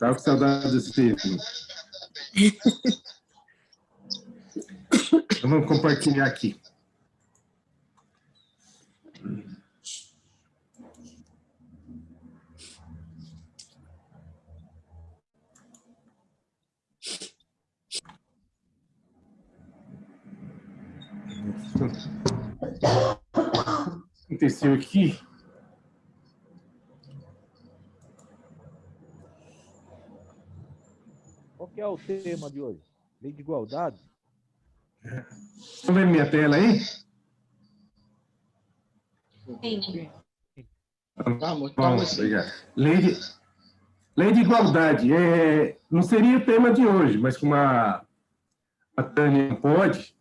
Tava com saudade desse termo. Então, vamos compartilhar aqui. Aconteceu aqui. Qual que é o tema de hoje? Lei de igualdade? Estão vendo minha tela aí? Sim. Vamos, obrigado. Lei de igualdade. Não seria o tema de hoje, mas como a Tânia não pode,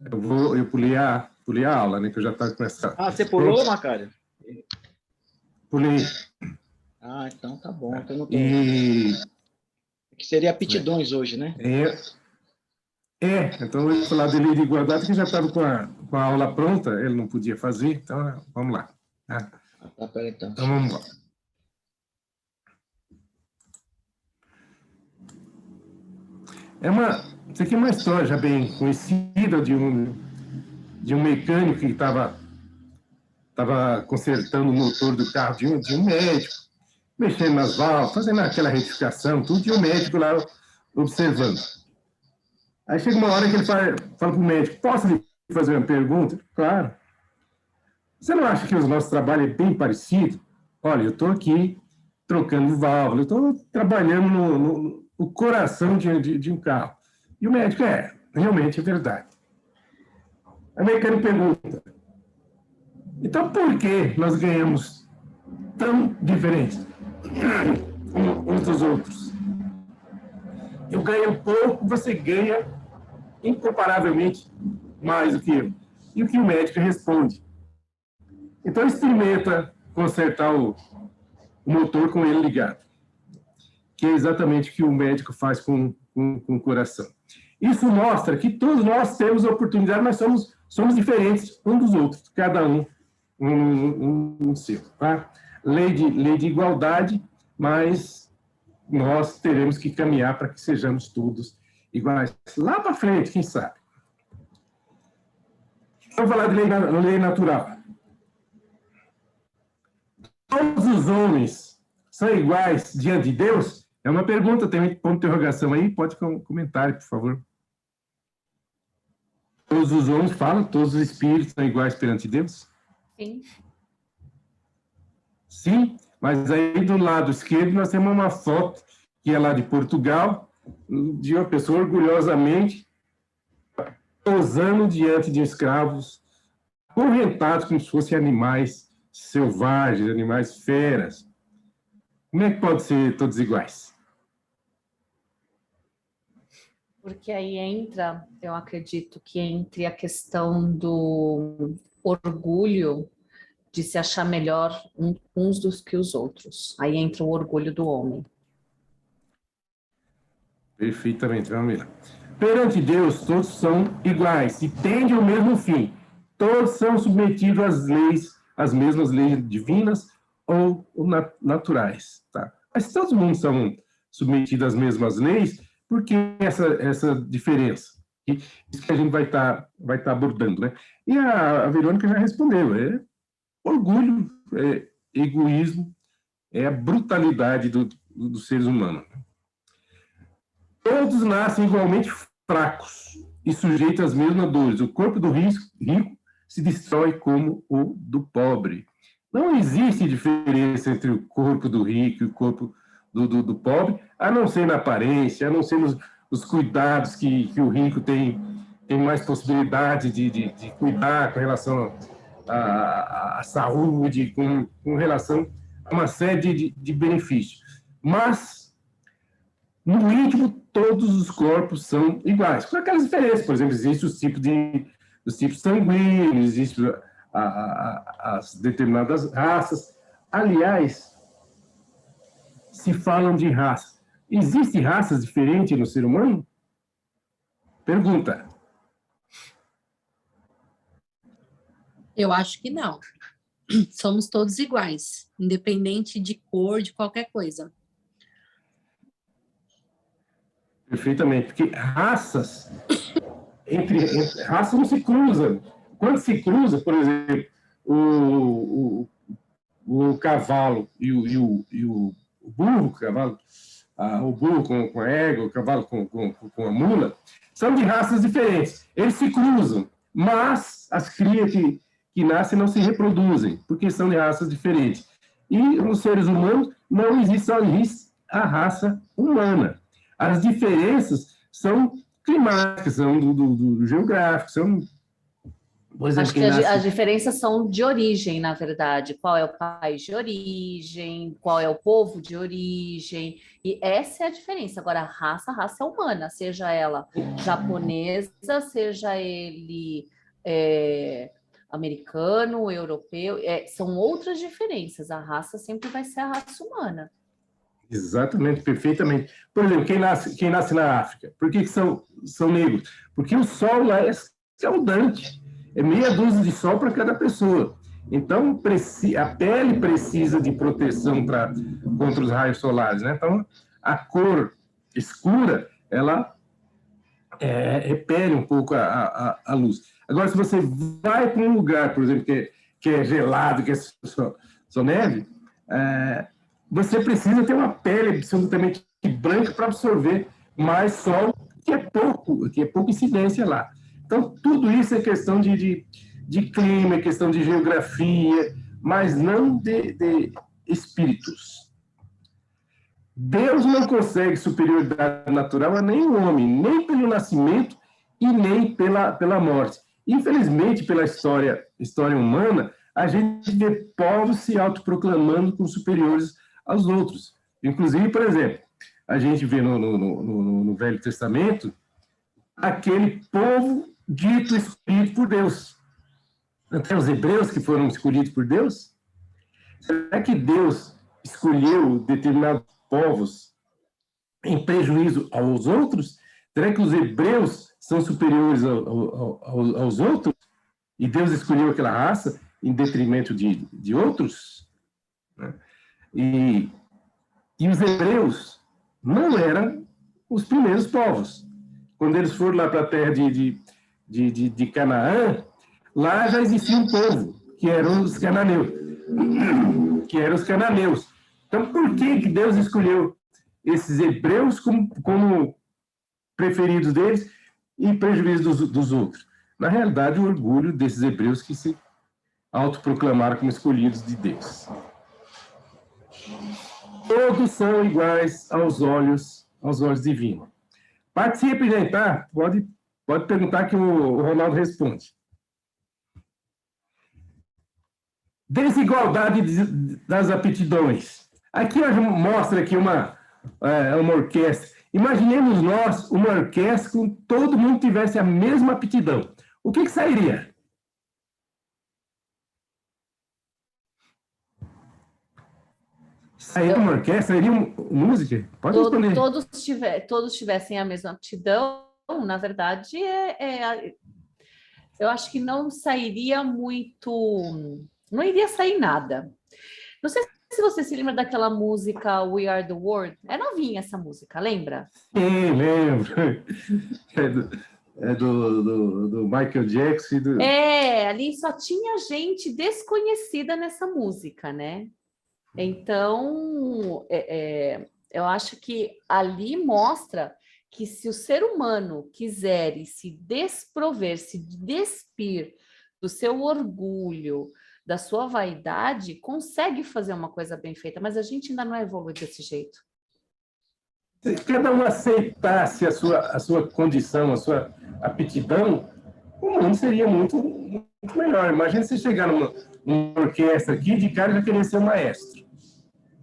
eu pulei a aula, né? Que eu já estava com essa. Ah, você pulou, Macário? Pulei. Ah, então tá bom. Então não tô... Que seria aptidões hoje, né? Então eu vou falar de lei de igualdade, que já estava com a aula pronta, ele não podia fazer, então vamos lá. Tá, pera então. Então vamos lá. Isso aqui é uma história já bem conhecida de um mecânico que estava consertando o motor do carro de um médico, mexendo nas válvulas, fazendo aquela retificação, tudo, e o médico lá observando. Aí chega uma hora que ele fala para o médico: posso lhe fazer uma pergunta? Claro. Você não acha que o nosso trabalho é bem parecido? Olha, eu estou aqui trocando válvula, eu estou trabalhando no coração de um carro. E o médico: realmente é verdade. A mecânica pergunta: então por que nós ganhamos tão diferentes uns dos outros? Eu ganho pouco, você ganha incomparavelmente mais do que eu. E o que o médico responde? Então experimenta consertar o motor com ele ligado, que é exatamente o que o médico faz com o coração. Isso mostra que todos nós temos oportunidade, mas somos diferentes uns dos outros, cada um seu. Tá? Lei de igualdade, mas nós teremos que caminhar para que sejamos todos iguais. Lá para frente, quem sabe? Vamos falar de lei natural. Todos os homens são iguais diante de Deus? É uma pergunta, tem um ponto de interrogação aí, pode comentar, por favor. Todos os homens falam, todos os espíritos são iguais perante Deus? Sim. Sim, mas aí do lado esquerdo nós temos uma foto que é lá de Portugal, de uma pessoa orgulhosamente posando diante de escravos, acorrentados como se fossem animais selvagens, animais feras. Como é que pode ser todos iguais? Porque aí entra, eu acredito que entre a questão do orgulho de se achar melhor uns do que os outros. Aí entra o orgulho do homem. Perfeitamente, Camila. Perante Deus, todos são iguais e tendem ao mesmo fim. Todos são submetidos às leis, às mesmas leis divinas ou naturais. Tá? Mas todos mundo são submetidos às mesmas leis, por que essa diferença? Isso que a gente vai tá abordando. Né? E a Verônica já respondeu. Orgulho, egoísmo, é a brutalidade dos seres humanos. Todos nascem igualmente fracos e sujeitos às mesmas dores. O corpo do rico se destrói como o do pobre. Não existe diferença entre o corpo do rico e o corpo do pobre, a não ser na aparência, a não ser nos cuidados que o rico tem mais possibilidade de cuidar com relação à saúde, com relação a uma série de benefícios. Mas, no íntimo, todos os corpos são iguais, com aquelas diferenças. Por exemplo, existem os tipos sanguíneos, existem as determinadas raças. Aliás, se falam de raça. Existem raças diferentes no ser humano? Pergunta. Eu acho que não. Somos todos iguais, independente de cor, de qualquer coisa. perfeitamente, porque raças, entre raças não se cruzam. Quando se cruza, por exemplo, o cavalo e o burro, o burro com a égua, o cavalo com a mula, são de raças diferentes. Eles se cruzam, mas as crias que nascem não se reproduzem, porque são de raças diferentes. E nos seres humanos não existe só a raça humana. As diferenças são climáticas, são do geográfico, são... Por exemplo, Acho que as diferenças são de origem, na verdade. Qual é o país de origem, qual é o povo de origem. E essa é a diferença. Agora, a raça é humana, seja ela japonesa, seja ele americano, europeu, são outras diferenças. A raça sempre vai ser a raça humana. Exatamente, perfeitamente. Por exemplo, quem nasce na África, por que são negros? Porque o sol lá é escaldante. É meia dúzia de sol para cada pessoa. Então, a pele precisa de proteção contra os raios solares, né? Então, a cor escura, ela repele um pouco a luz. Agora, se você vai para um lugar, por exemplo, que é gelado, que é só neve, você precisa ter uma pele absolutamente branca para absorver mais sol, que é pouca incidência lá. Então, tudo isso é questão de clima, é questão de geografia, mas não de espíritos. Deus não consegue superioridade natural a nenhum homem, nem pelo nascimento e nem pela morte. Infelizmente, pela história humana, a gente vê povos se autoproclamando como superiores aos outros. Inclusive, por exemplo, a gente vê no Velho Testamento aquele povo dito escolhido por Deus. Até os hebreus que foram escolhidos por Deus. Será que Deus escolheu determinados povos em prejuízo aos outros? Será que os hebreus são superiores aos outros? E Deus escolheu aquela raça em detrimento de outros? E os hebreus não eram os primeiros povos. Quando eles foram lá para a terra de Canaã, lá já existia um povo, que eram os cananeus. Então, por que Deus escolheu esses hebreus como preferidos deles e prejuízo dos outros? Na realidade, o orgulho desses hebreus que se autoproclamaram como escolhidos de Deus. Todos são iguais aos olhos divinos. Participe, gente, tá? Pode perguntar que o Ronaldo responde. Desigualdade das aptidões. Aqui mostra aqui uma orquestra. Imaginemos nós uma orquestra com todo mundo tivesse a mesma aptidão. O que sairia? Sairia uma orquestra, sairia música? Pode responder. Todos tivessem a mesma aptidão, na verdade, eu acho que não sairia muito... Não iria sair nada. Não sei se você se lembra daquela música We Are the World. É novinha essa música, lembra? Sim, lembro. É do Michael Jackson. Ali só tinha gente desconhecida nessa música, né? Então, eu acho que ali mostra que se o ser humano quiser se desprover, se despir do seu orgulho, da sua vaidade, consegue fazer uma coisa bem feita, mas a gente ainda não evolui desse jeito. Se cada um aceitasse a sua condição, a sua aptidão, o mundo seria muito, muito melhor. Imagina você chegar numa orquestra aqui, de cara já querer ser um maestro.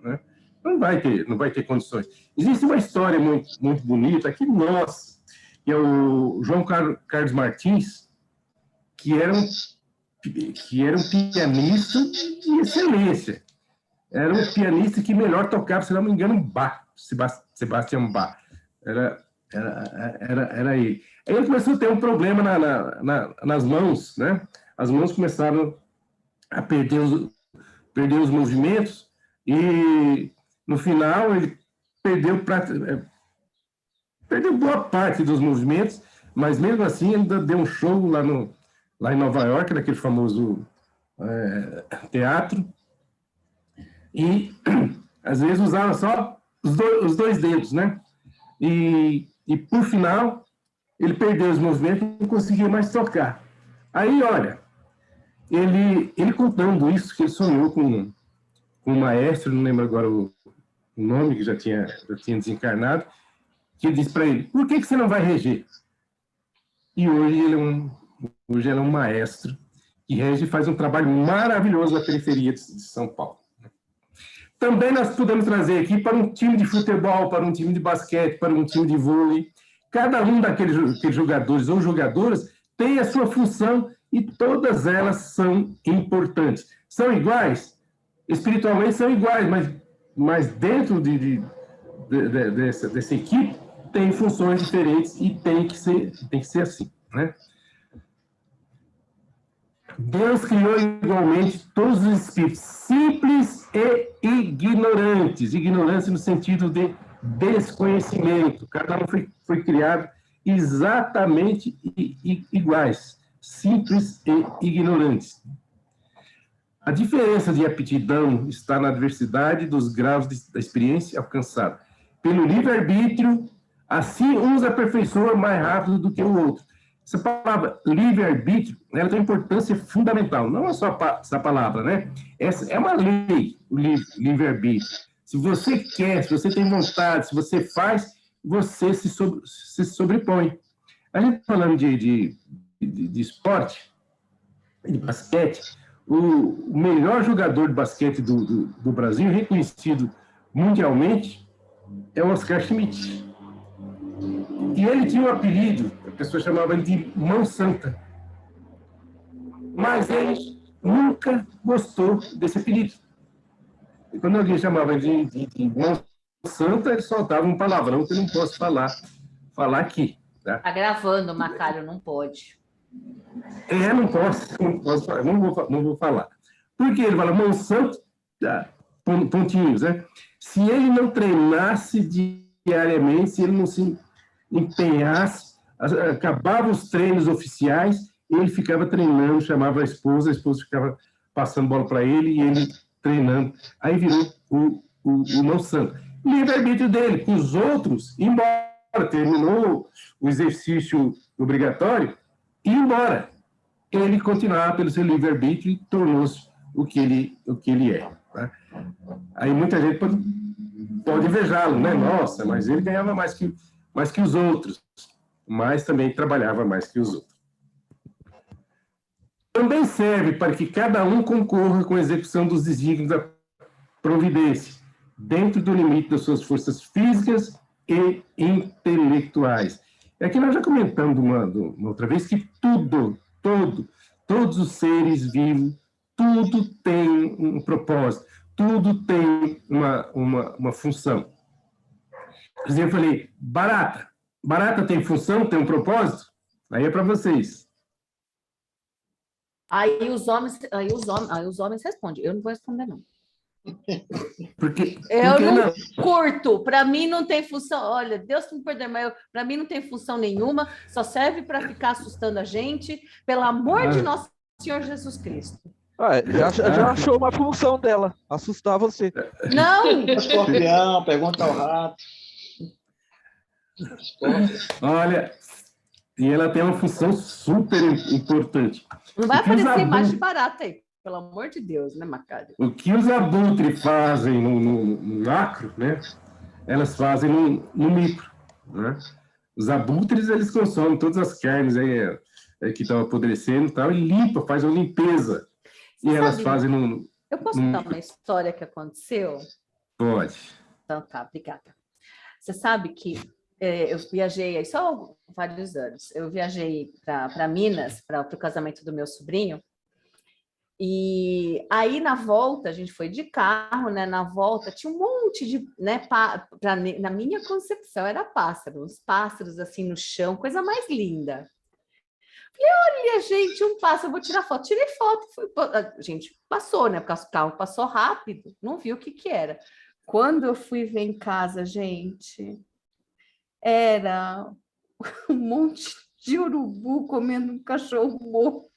Né? Não vai ter condições. Existe uma história muito, muito bonita aqui nós, que é o João Carlos Martins, que era um pianista de excelência. Era um pianista que melhor tocava, se não me engano, Bach, Sebastian Bach. Era ele. Aí ele começou a ter um problema nas mãos, né? As mãos começaram a perder os movimentos e, no final, ele perdeu perdeu boa parte dos movimentos, mas mesmo assim ainda deu um show lá em Nova York, naquele famoso teatro, e às vezes usava só os dois dedos, né? E por final, ele perdeu os movimentos e não conseguia mais tocar. Aí, olha, ele contando isso, que ele sonhou com um maestro, não lembro agora o nome, que já tinha desencarnado, que disse para ele, por que você não vai reger? E hoje ele é um maestro que rege e faz um trabalho maravilhoso na periferia de São Paulo. Também nós podemos trazer aqui para um time de futebol, para um time de basquete, para um time de vôlei. Cada um daqueles jogadores ou jogadoras tem a sua função e todas elas são importantes. São iguais? Espiritualmente são iguais, mas dentro dessa equipe tem funções diferentes e tem que ser assim, né? Deus criou igualmente todos os espíritos, simples e ignorantes. Ignorância no sentido de desconhecimento. Cada um foi criado exatamente iguais, simples e ignorantes. A diferença de aptidão está na diversidade dos graus da experiência alcançada. Pelo livre-arbítrio, assim uns aperfeiçoam mais rápido do que o outro. Essa palavra livre-arbítrio, ela tem uma importância fundamental. Não é só essa palavra, né? Essa é uma lei, o livre-arbítrio. Se você quer, se você tem vontade, se você faz, você se sobrepõe. A gente falando de esporte, de basquete, o melhor jogador de basquete do Brasil, reconhecido mundialmente, é o Oscar Schmidt. E ele tinha um apelido, a pessoa chamava ele de Mão Santa. Mas ele nunca gostou desse apelido. E quando alguém chamava ele de Mão Santa, ele soltava um palavrão que eu não posso falar aqui. Tá? Tá gravando, Macário, não pode. Não posso falar, não vou falar. Porque ele fala Mão Santa, pontinhos, né? Se ele não treinasse diariamente, se ele não se empenhasse, acabava os treinos oficiais, ele ficava treinando, chamava a esposa ficava passando bola para ele e ele treinando. Aí virou o Mão Santo. Livre-arbítrio dele, com os outros, embora terminou o exercício obrigatório, e embora ele continuava pelo seu livre-arbítrio e tornou-se o que ele é. Tá? Aí muita gente pode invejá-lo, né? Nossa, mas ele ganhava mais que os outros, mas também trabalhava mais que os outros. Também serve para que cada um concorra com a execução dos desígnios da providência, dentro do limite das suas forças físicas e intelectuais. E aqui nós já comentamos uma outra vez que todos os seres vivos, tudo tem um propósito, tudo tem uma função. Por exemplo, eu falei, barata tem função, tem um propósito? Aí é para vocês. Aí os homens respondem. Eu não vou responder, não. Porque Eu não não? curto. Para mim não tem função. Olha, Deus que me perdoe, mas para mim não tem função nenhuma. Só serve para ficar assustando a gente. Pelo amor de nosso Senhor Jesus Cristo. Já achou uma função dela. Assustar você. Não! Escorpião, pergunta ao rato. Olha, e ela tem uma função super importante. Não vai aparecer mais de barata aí, pelo amor de Deus, né, Macário? O que os abutres fazem no macro, né? Elas fazem no micro, né? Os abutres, eles consomem todas as carnes aí, que estão apodrecendo e tal, e limpa, faz uma limpeza. E elas fazem no... Eu posso contar uma história que aconteceu? Pode. Então tá, obrigada. Você sabe que eu viajei aí só há vários anos. Eu viajei para Minas, para o casamento do meu sobrinho. E aí, na volta, a gente foi de carro, né? Na volta, tinha um monte de... Né, na minha concepção, era uns pássaros assim no chão, coisa mais linda. Falei, olha, gente, um pássaro, eu vou tirar foto. Tirei foto. A gente passou, né? Porque o carro passou rápido, não viu o que era. Quando eu fui ver em casa, gente... Era um monte de urubu comendo um cachorro morto.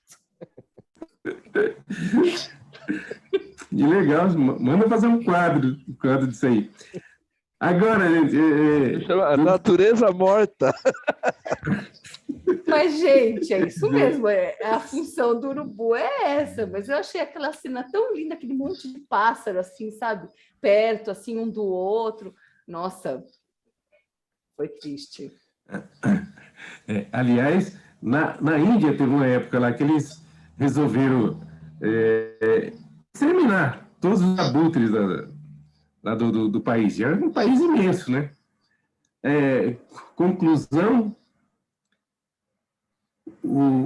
Que legal, manda fazer um quadro disso aí. Agora, Chama Natureza Morta. Mas, gente, é isso mesmo. A função do urubu é essa. Mas eu achei aquela cena tão linda, aquele monte de pássaro, assim, sabe? Perto, assim, um do outro. Nossa, foi triste. aliás, na Índia teve uma época lá que eles resolveram exterminar todos os abutres lá do país. E era um país imenso, né? Conclusão,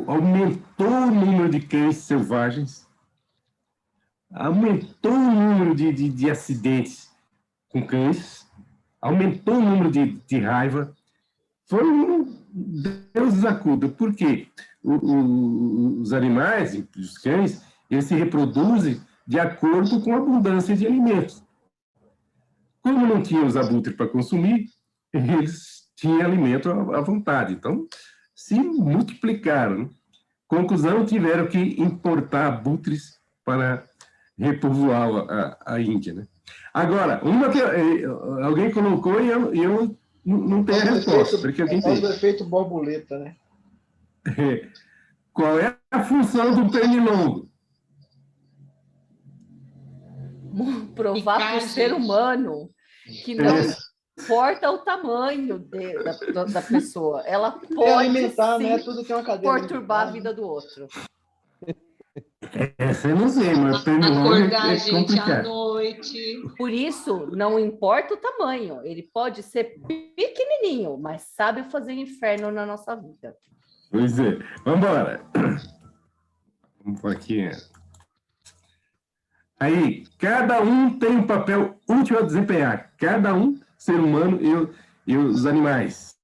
aumentou o número de cães selvagens, aumentou o número de acidentes com cães, aumentou o número de raiva. Foi um Deus nos acuda. Por quê? Os animais, os cães, eles se reproduzem de acordo com a abundância de alimentos. Como não tinha os abutres para consumir, eles tinham alimento à vontade. Então, se multiplicaram. Né? Conclusão, tiveram que importar abutres para repovoar a Índia. Né? Agora, uma que alguém colocou e eu não tenho a resposta. Porque alguém tem. O efeito borboleta, né? Qual é a função do pernilongo? Provar para o ser humano que não importa o tamanho da pessoa. Ela pode alimentar, sim, né? Tudo tem uma cadeia perturbar a vida do outro. Essa eu não sei, mas pernilongo Acordar a é gente complicado. à noite. Por isso, não importa o tamanho. Ele pode ser pequenininho, mas sabe fazer inferno na nossa vida. Pois é. Vamos embora. Vamos por aqui. Aí, cada um tem um papel útil a desempenhar. Cada um, ser humano e os animais.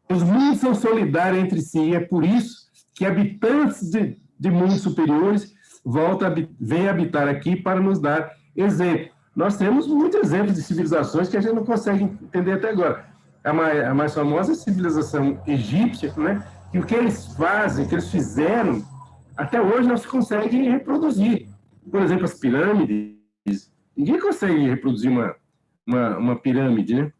Os mundos são solidários entre si e é por isso que habitantes de mundos superiores vêm habitar aqui para nos dar exemplo. Nós temos muitos exemplos de civilizações que a gente não consegue entender até agora. A mais famosa é a civilização egípcia, né? Que o que eles fazem, o que eles fizeram, até hoje não se consegue reproduzir. Por exemplo, as pirâmides. Ninguém consegue reproduzir uma pirâmide, né?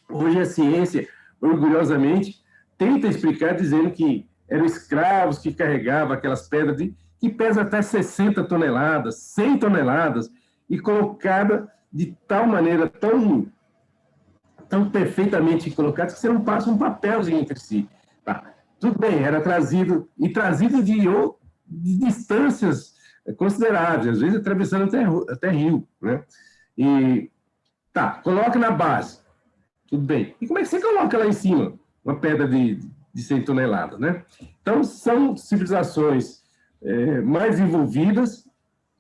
Hoje a ciência, orgulhosamente, tenta explicar dizendo que eram escravos que carregavam aquelas pedras que pesam até 60 toneladas, 100 toneladas, e colocada de tal maneira, tão perfeitamente colocada, que você não passa um papelzinho entre si. Tá. Tudo bem, era trazido de distâncias consideráveis, às vezes atravessando até rio, né? E tá, coloca na base. Tudo bem. E como é que você coloca lá em cima uma pedra de 100 toneladas, né? Então, são civilizações mais envolvidas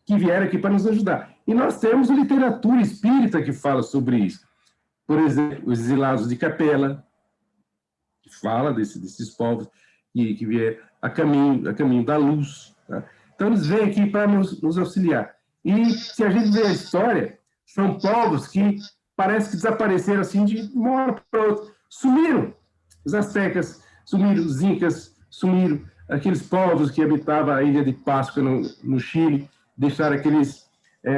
que vieram aqui para nos ajudar. E nós temos literatura espírita que fala sobre isso. Por exemplo, os exilados de Capela, que fala desses povos que vieram a caminho da luz. Tá? Então, eles vêm aqui para nos auxiliar. E, se a gente vê a história, são povos que parece que desapareceram assim de uma hora para outra. Sumiram. Os astecas sumiram, os incas sumiram, aqueles povos que habitavam a ilha de Páscoa no Chile, deixaram aqueles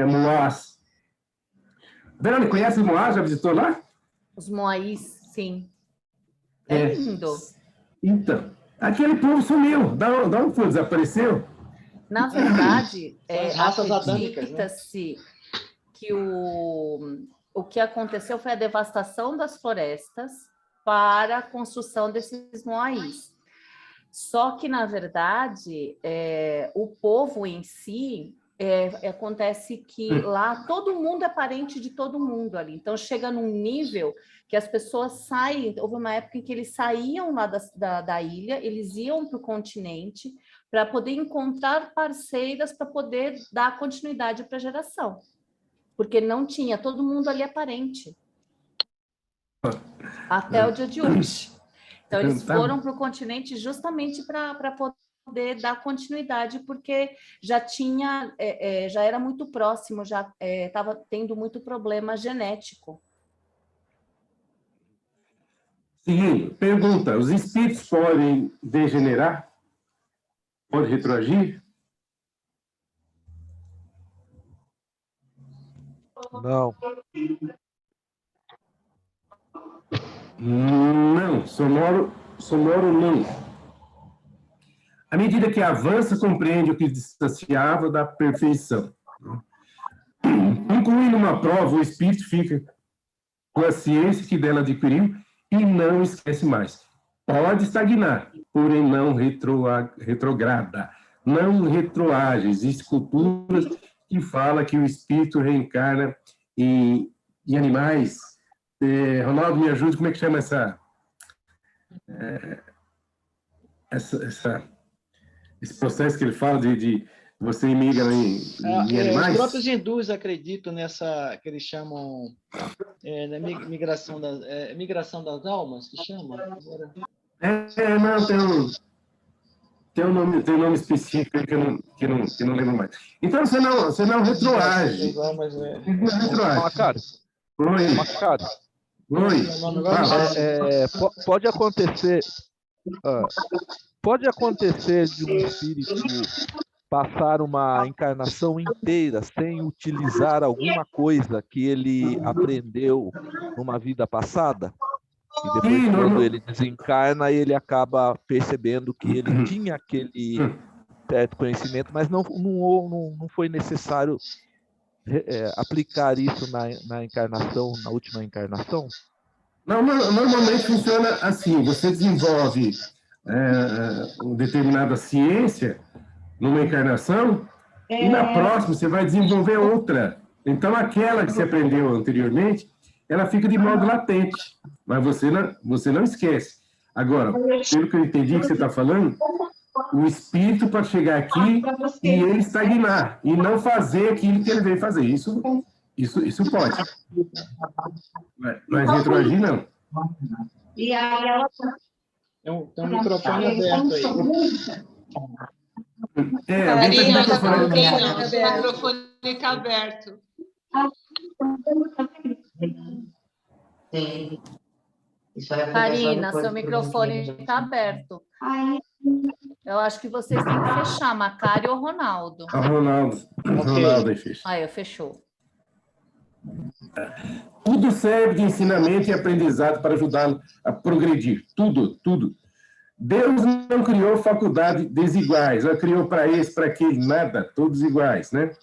moás. Verônica, conhece os moás? Já visitou lá? Os moais, sim. É lindo. Então, aquele povo sumiu. Da onde foi? Desapareceu? Na verdade, raças adâmicas, acredita-se que o que aconteceu foi a devastação das florestas para a construção desses moais. Só que, na verdade, o povo em si, acontece que lá todo mundo é parente de todo mundo ali. Então, chega num nível que as pessoas saem. Houve uma época em que eles saíam lá da ilha, eles iam para o continente para poder encontrar parceiras para poder dar continuidade para a geração. Porque não tinha, todo mundo ali é parente. Até o dia de hoje. Então, eles foram para o continente justamente para poder dar continuidade, porque já era muito próximo, já estava tendo muito problema genético. Seguindo, pergunta: os espíritos podem degenerar? Pode retroagir? Não. Não, sonoro não. À medida que avança, compreende o que distanciava da perfeição. Concluindo uma prova, o espírito fica com a ciência que dela adquiriu e não esquece mais. Pode estagnar, porém não retrograda, não retroage. Existem culturas que falam que o espírito reencarna em animais. Ronaldo, me ajude, como é que chama esse processo que ele fala de você migra em animais? Os próprios hindus acreditam nessa, que eles chamam na migração das almas, que chama? Não, tem um nome específico aí que eu não lembro mais. Então, você não retroage. Não retroage. Macário. Oi. Macário. Oi. Pode acontecer... pode acontecer de um espírito passar uma encarnação inteira sem utilizar alguma coisa que ele aprendeu numa vida passada? E depois, quando ele desencarna, ele acaba percebendo que ele tinha aquele certo conhecimento, mas não foi necessário aplicar isso na encarnação, na última encarnação? Não, normalmente funciona assim: você desenvolve uma determinada ciência numa encarnação e na próxima você vai desenvolver outra. Então, aquela que você aprendeu anteriormente, ela fica de modo latente, mas você não esquece. Agora, pelo que eu entendi que você está falando, o espírito pode chegar aqui e ele estagnar, e não fazer aquilo que ele veio fazer. Isso pode. Mas retroagir, não. E aí ela... Tem um microfone aberto aí. Karina, está com o microfone está aberto. Karina, seu microfone está aberto. Eu acho que vocês têm que fechar, Macário ou Ronaldo? Ronaldo aí fecha. Aí, fechou. Tudo serve de ensinamento e aprendizado para ajudá-lo a progredir. Tudo. Deus não criou faculdades desiguais, não criou para esse, para aquele, nada, todos iguais, né?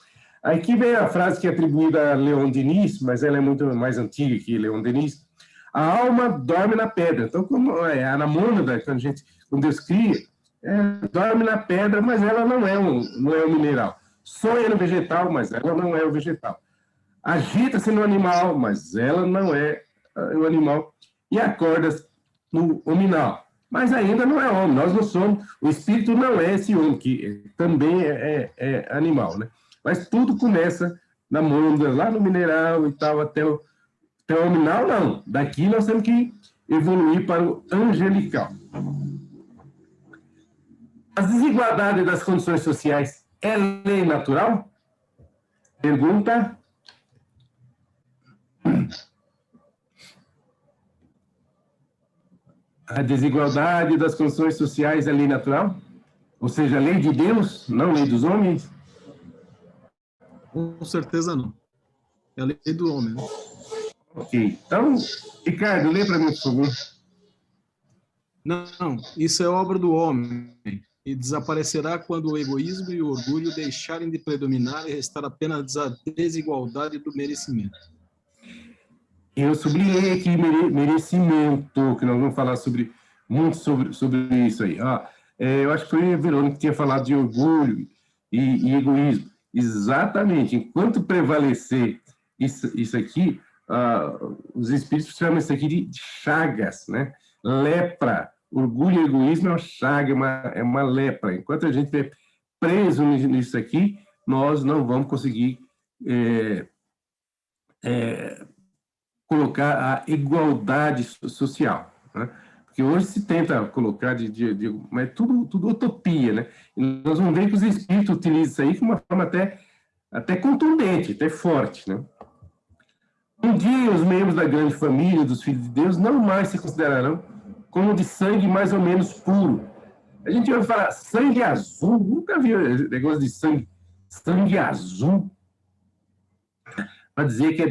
Aqui vem a frase que é atribuída a Leon Denis, mas ela é muito mais antiga que Leon Denis. A alma dorme na pedra. Então, como a anamônada, quando Deus cria, dorme na pedra, mas ela não é um mineral. Sonha no vegetal, mas ela não é o vegetal. Agita-se no animal, mas ela não é o animal. E acorda no hominal, mas ainda não é homem. Nós não somos. O espírito não é esse homem, que também é animal, né? Mas tudo começa na mônada, lá no mineral e tal, até o hominal, não. Daqui nós temos que evoluir para o angelical. As desigualdades das condições sociais é lei natural? Pergunta. A desigualdade das condições sociais é lei natural? Ou seja, lei de Deus, não lei dos homens? Com certeza não. É a lei do homem, né? Ok. Então, Ricardo, lê para mim, por favor. Não, isso é obra do homem e desaparecerá quando o egoísmo e o orgulho deixarem de predominar e restar apenas a desigualdade do merecimento. Eu sublinhei aqui merecimento, que nós vamos falar muito sobre isso aí. Eu acho que foi a Verônica que tinha falado de orgulho e egoísmo. Exatamente. Enquanto prevalecer isso aqui, os espíritos chamam isso aqui de chagas, né? Lepra. Orgulho e egoísmo é uma chaga, é uma lepra. Enquanto a gente estiver preso nisso aqui, nós não vamos conseguir colocar a igualdade social, né? Porque hoje se tenta colocar mas tudo utopia, né? E nós vamos ver que os espíritos utilizam isso aí de uma forma até contundente, até forte, né? Um dia, os membros da grande família dos filhos de Deus não mais se considerarão como de sangue mais ou menos puro. A gente ouve falar sangue azul, nunca vi negócio de sangue azul, para dizer que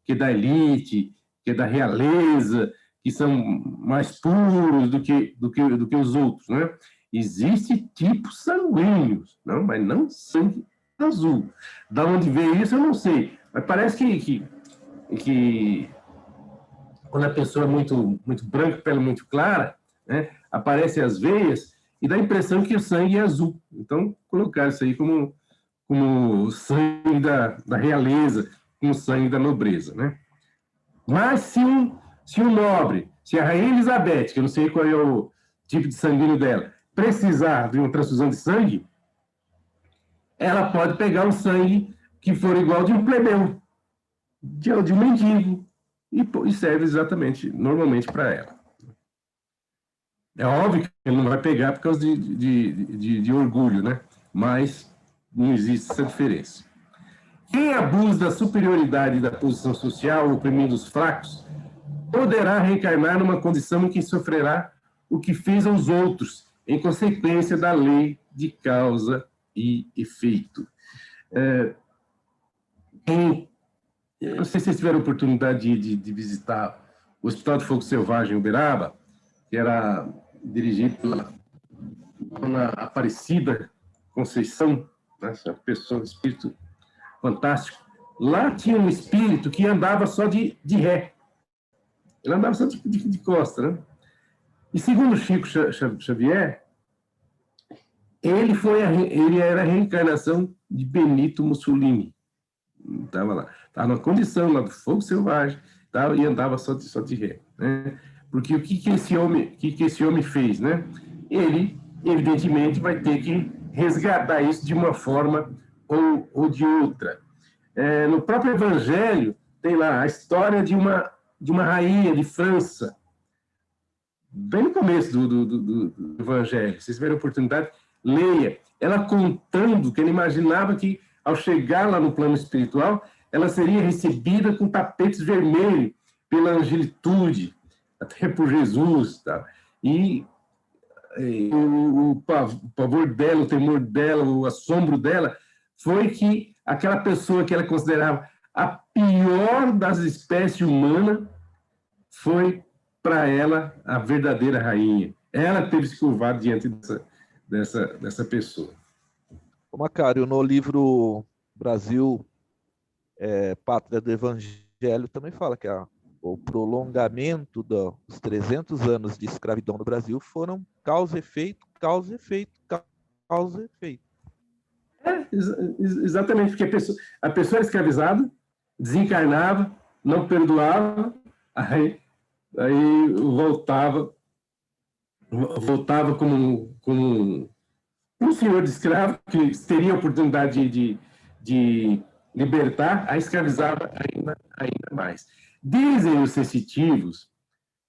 que é da elite, que é da realeza, que são mais puros do que os outros, né? Existe tipos sanguíneos, não, mas não sangue azul. Da onde veio isso, eu não sei. Mas parece que quando a pessoa é muito branca, pele muito clara, né, aparecem as veias e dá a impressão que o sangue é azul. Então, colocar isso aí como sangue da realeza, como sangue da nobreza, né? Mas se um nobre, se a rainha Elizabeth, que eu não sei qual é o tipo de sanguíneo dela, precisar de uma transfusão de sangue, ela pode pegar um sangue que for igual de um plebeu, de um mendigo, e serve exatamente, normalmente, para ela. É óbvio que ele não vai pegar por causa de orgulho, né? Mas não existe essa diferença. Quem abusa da superioridade da posição social, oprimindo os fracos, poderá reencarnar numa condição em que sofrerá o que fez aos outros, em consequência da lei de causa e efeito. Eu não sei se vocês tiveram a oportunidade de visitar o Hospital de Fogo Selvagem, em Uberaba, que era dirigido pela Dona Aparecida Conceição, né, essa pessoa, um espírito fantástico. Lá tinha um espírito que andava só de ré. Ele andava só de costa, né? E segundo Chico Xavier, ele era a reencarnação de Benito Mussolini. Estava lá. Estava numa condição lá do fogo selvagem, e andava só de ré, né? Porque o que esse homem fez, né? Ele, evidentemente, vai ter que resgatar isso de uma forma ou de outra. No próprio Evangelho, tem lá a história de uma rainha de França, bem no começo do Evangelho. Se vocês tiverem a oportunidade, leia. Ela contando que ela imaginava que, ao chegar lá no plano espiritual, ela seria recebida com tapetes vermelhos pela angelitude, até por Jesus. Tá? E o pavor dela, o temor dela, o assombro dela, foi que aquela pessoa que ela considerava a pior das espécies humanas foi, para ela, a verdadeira rainha. Ela teve que se curvar diante dessa pessoa. Ô Macário, no livro Brasil, Pátria do Evangelho, também fala que o prolongamento dos 300 anos de escravidão no Brasil foram causa, efeito, causa, efeito, causa, efeito. Exatamente, porque a pessoa era escravizada, desencarnava, não perdoava, aí voltava como um senhor de escravo que teria a oportunidade de libertar, aí escravizava ainda mais. Dizem os sensitivos,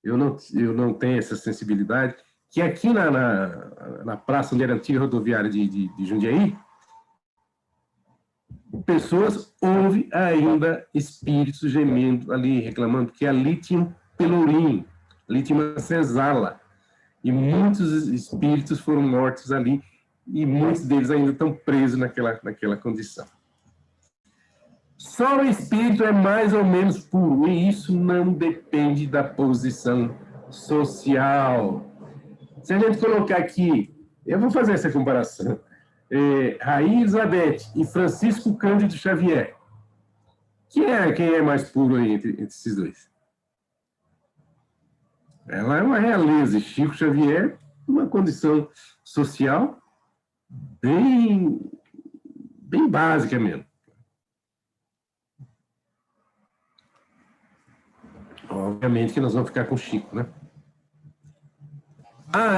eu não tenho essa sensibilidade, que aqui na praça onde era a antiga rodoviária de Jundiaí, pessoas ouvem ainda espíritos gemendo ali, reclamando que ali tinha um pelourinho, ali tinha uma senzala, e muitos espíritos foram mortos ali, e muitos deles ainda estão presos naquela condição. Só o espírito é mais ou menos puro, e isso não depende da posição social. Se a gente colocar aqui, eu vou fazer essa comparação, Rainha Elizabeth e Francisco Cândido Xavier, quem é mais puro aí entre esses dois? Ela é uma realeza, Chico Xavier, uma condição social bem básica mesmo. Obviamente que nós vamos ficar com o Chico, né?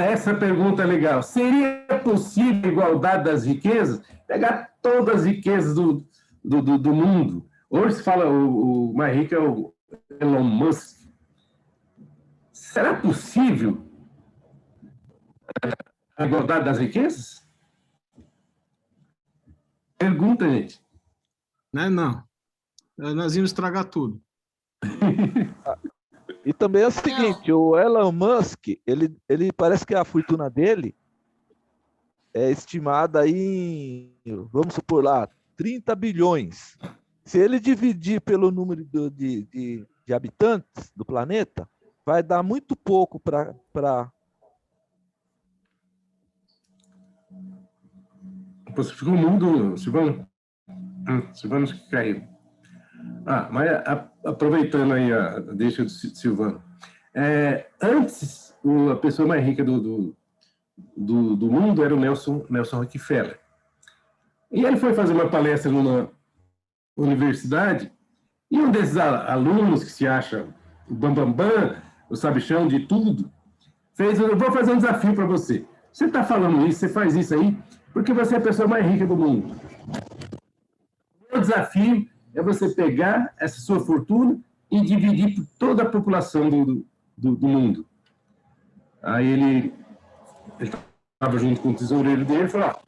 Essa pergunta é legal. Seria possível a igualdade das riquezas? Pegar todas as riquezas do mundo. Hoje se fala, o mais rico é o Elon Musk. Será possível a igualdade das riquezas? Pergunta, gente. Não. Nós íamos estragar tudo. E também é o seguinte, o Elon Musk, ele parece que a fortuna dele é estimada aí em, vamos supor lá, 30 bilhões. Se ele dividir pelo número de habitantes do planeta, vai dar muito pouco para... Você ficou mudo, Silvano? Silvano que caiu. Mas aproveitando aí a deixa do Silvano. Antes, a pessoa mais rica do mundo era o Nelson Rockefeller. E ele foi fazer uma palestra numa universidade, e um desses alunos que se acha o bambambam, o sabichão de tudo, fez: eu vou fazer um desafio para você. Você está falando isso, você faz isso aí, porque você é a pessoa mais rica do mundo. O desafio é você pegar essa sua fortuna e dividir por toda a população do mundo. Aí ele estava junto com o tesoureiro dele e falou: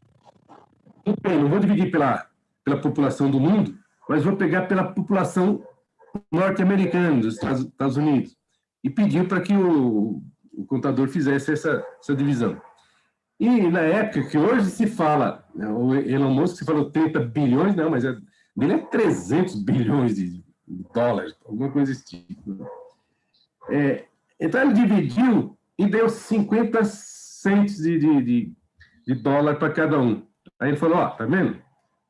tudo bem, não vou dividir pela população do mundo, mas vou pegar pela população norte-americana, dos Estados Unidos. E pediu para que o contador fizesse essa divisão. E na época que hoje se fala, o Elon Musk se falou 30 bilhões, não, mas dele é 300 bilhões de dólares, alguma coisa desse tipo. Então ele dividiu e deu 50 cents de dólar para cada um. Aí ele falou: tá vendo?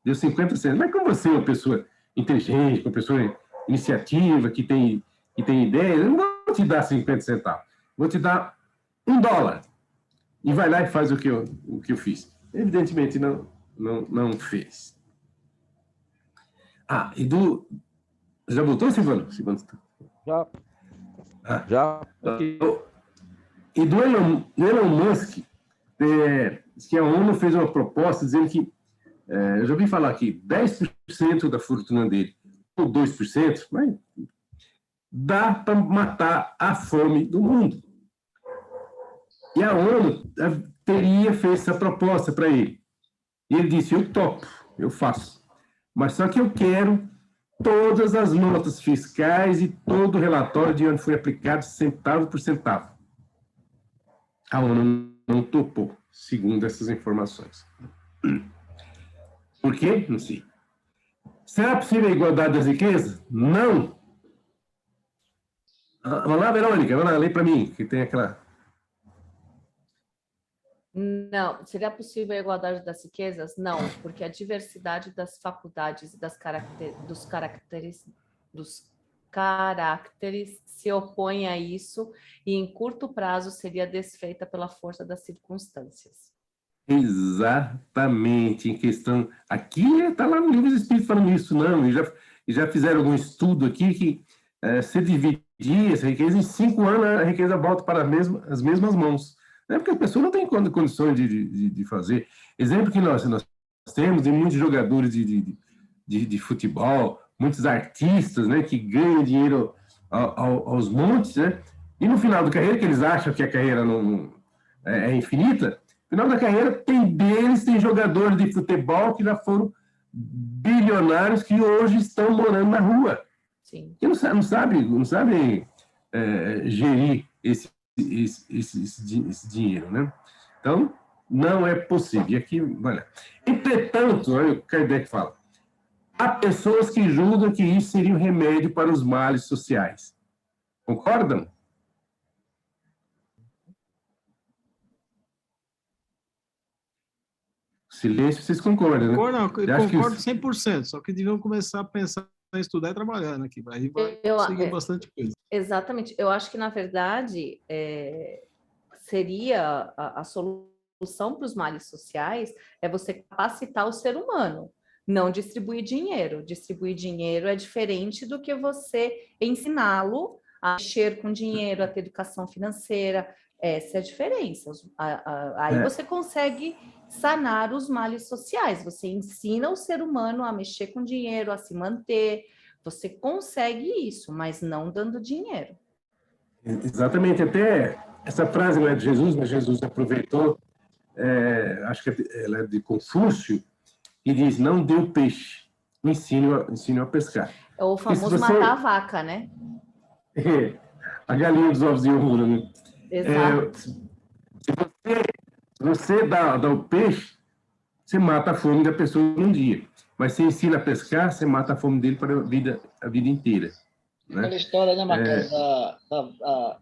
Deu 50 cents. Mas como você é uma pessoa inteligente, uma pessoa iniciativa, que tem ideia, eu não vou te dar 50 centavos, vou te dar $1. E vai lá e faz o que eu fiz. Evidentemente não fez. Já voltou, Silvano? Já. E do Elon Musk, que a ONU fez uma proposta dizendo que, eu já ouvi falar aqui, 10% da fortuna dele, ou 2%, mas dá para matar a fome do mundo. E a ONU teria feito essa proposta para ele. E ele disse: eu topo, eu faço. Mas só que eu quero todas as notas fiscais e todo o relatório de onde foi aplicado centavo por centavo. A ONU não topou, segundo essas informações. Por quê? Não sei. Será possível a igualdade das riquezas? Não. Vamos lá, Verônica, vai lá, lê para mim, que tem aquela... Não. Seria possível a igualdade das riquezas? Não, porque a diversidade das faculdades e dos caracteres se opõe a isso e, em curto prazo, seria desfeita pela força das circunstâncias. Exatamente, em questão... Aqui está lá no Livro dos Espíritos falando isso, não, e já fizeram algum estudo aqui que se dividir essa riqueza, em 5 anos a riqueza volta para as mesmas mãos. Porque a pessoa não tem condições de fazer. Exemplo que nós temos de muitos jogadores de futebol, muitos artistas, né, que ganham dinheiro aos montes, né, e no final da carreira, que eles acham que a carreira não é infinita, no final da carreira tem jogadores de futebol que já foram bilionários que hoje estão morando na rua. Sim. Que não sabem gerir esse dinheiro, né? Então, não é possível. E aqui, olha. Entretanto, olha o que Kardec fala: há pessoas que julgam que isso seria um remédio para os males sociais. Concordam? Silêncio, vocês concordam, né? Concordo 100%, só que deviam começar a pensar em estudar e trabalhar, né? Que aí vai conseguir bastante coisa. Exatamente. Eu acho que, na verdade, seria a solução para os males sociais é você capacitar o ser humano, não distribuir dinheiro. Distribuir dinheiro é diferente do que você ensiná-lo a mexer com dinheiro, a ter educação financeira. Essa é a diferença. Aí você consegue sanar os males sociais. Você ensina o ser humano a mexer com dinheiro, a se manter. Você consegue isso, mas não dando dinheiro. Exatamente. Até essa frase não é de Jesus, mas Jesus aproveitou, acho que ela é de Confúcio, e diz: não dê o peixe, ensine-o a pescar. É o famoso você- matar a vaca, né? A galinha dos ovos de ouro, né? Exato. Se você dá o peixe, você mata a fome da pessoa num dia. Mas você ensina a pescar, você mata a fome dele para a vida inteira. Aquela Né? história, né, Marcelo,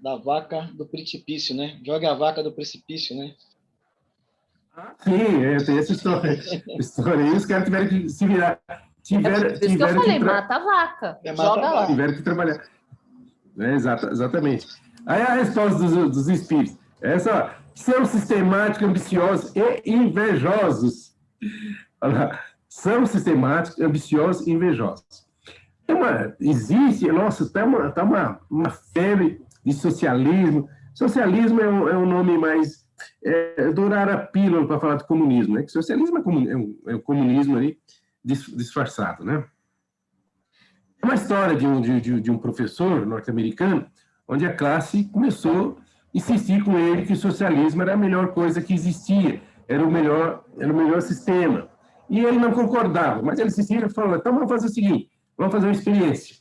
da vaca do precipício, né? Joga a vaca do precipício, né? Sim, tem essa história. História aí, os caras tiveram que se virar. É por isso que eu falei, mata a vaca. É, mata Joga a lá. vaca. Tiveram que trabalhar. Exatamente. Aí a resposta dos espíritos. Essa são sistemáticos, ambiciosos e invejosos. Olha lá. São sistemáticos, ambiciosos e invejosos. Existe, nossa, tá uma febre de socialismo. Socialismo é um nome mais. Dourar a pílula para falar de comunismo, né? Que socialismo é um comunismo ali disfarçado, né? É uma história de um professor norte-americano, onde a classe começou a insistir com ele que o socialismo era a melhor coisa que existia, era o melhor sistema. E ele não concordava, mas ele insistia e falou: então vamos fazer o seguinte, vamos fazer uma experiência.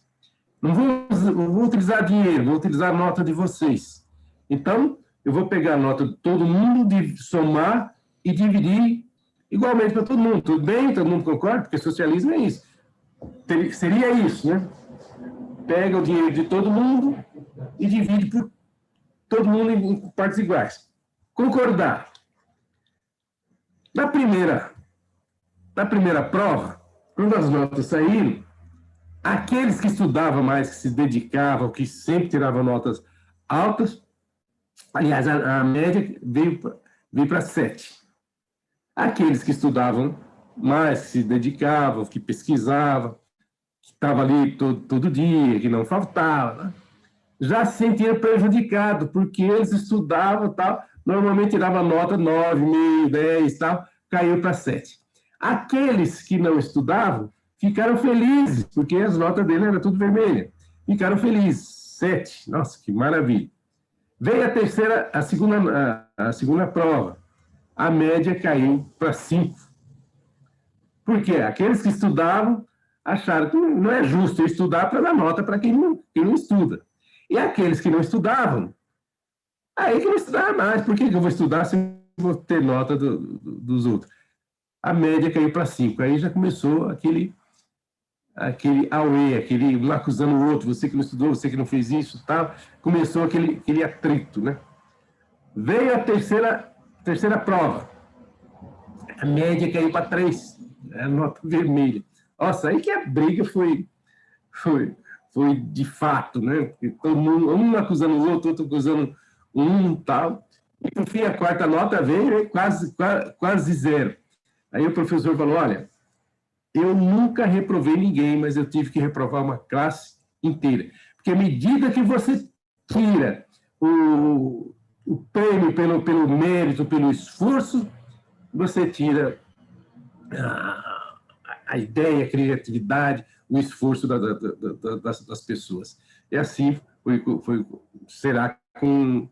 Não vou utilizar dinheiro, vou utilizar a nota de vocês. Então, eu vou pegar a nota de todo mundo, somar e dividir igualmente para todo mundo. Tudo bem? Todo mundo concorda? Porque socialismo é isso. Seria isso, né? Pega o dinheiro de todo mundo e divide por todo mundo em partes iguais. Concordar. Na primeira prova, quando as notas saíram, aqueles que estudavam mais, que se dedicavam, que sempre tiravam notas altas, aliás, a média veio para 7. Aqueles que estudavam mais, que se dedicavam, que pesquisavam, que estavam ali todo dia, que não faltava, né? Já se sentiam prejudicados, porque eles estudavam, tal, normalmente tiravam nota 9,5, 10, tal, caiu para 7. Aqueles que não estudavam ficaram felizes, porque as notas dele eram tudo vermelha. Ficaram felizes, 7. Nossa, que maravilha. Veio a segunda prova. A média caiu para 5. Por quê? Aqueles que estudavam acharam que não é justo eu estudar para dar nota para quem não estuda. E aqueles que não estudavam, aí que não estudaram mais. Por que eu vou estudar se eu vou ter nota dos outros? A média caiu para 5. Aí já começou aquele auê, aquele um acusando o outro, você que não estudou, você que não fez isso, tal. Começou aquele atrito, né? Veio a terceira prova. A média caiu para 3. A nota vermelha. Nossa, aí que a briga foi de fato, né? Porque todo mundo, um acusando o outro acusando um, tal. E, por fim, a quarta nota veio quase 0. Aí o professor falou: olha, eu nunca reprovei ninguém, mas eu tive que reprovar uma classe inteira. Porque à medida que você tira o prêmio pelo mérito, pelo esforço, você tira a ideia, a criatividade, o esforço das pessoas. E assim será com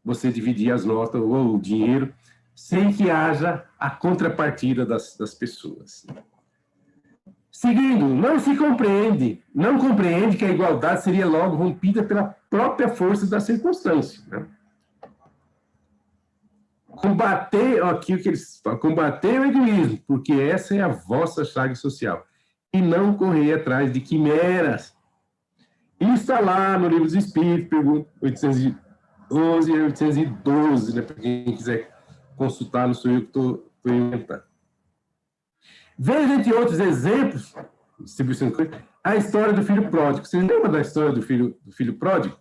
você dividir as notas ou o dinheiro sem que haja a contrapartida das pessoas. Seguindo, não compreende que a igualdade seria logo rompida pela própria força da circunstância, né? Combater, aqui o que eles falam, combater o egoísmo, porque essa é a vossa chaga social, e não correr atrás de quimeras. Isso está lá no Livro dos Espíritos, pergunta 811 e 812, né, para quem quiser consultar, não sou eu que estou inventando. Veja, entre outros exemplos, a história do filho pródigo. Vocês lembram da história do filho pródigo?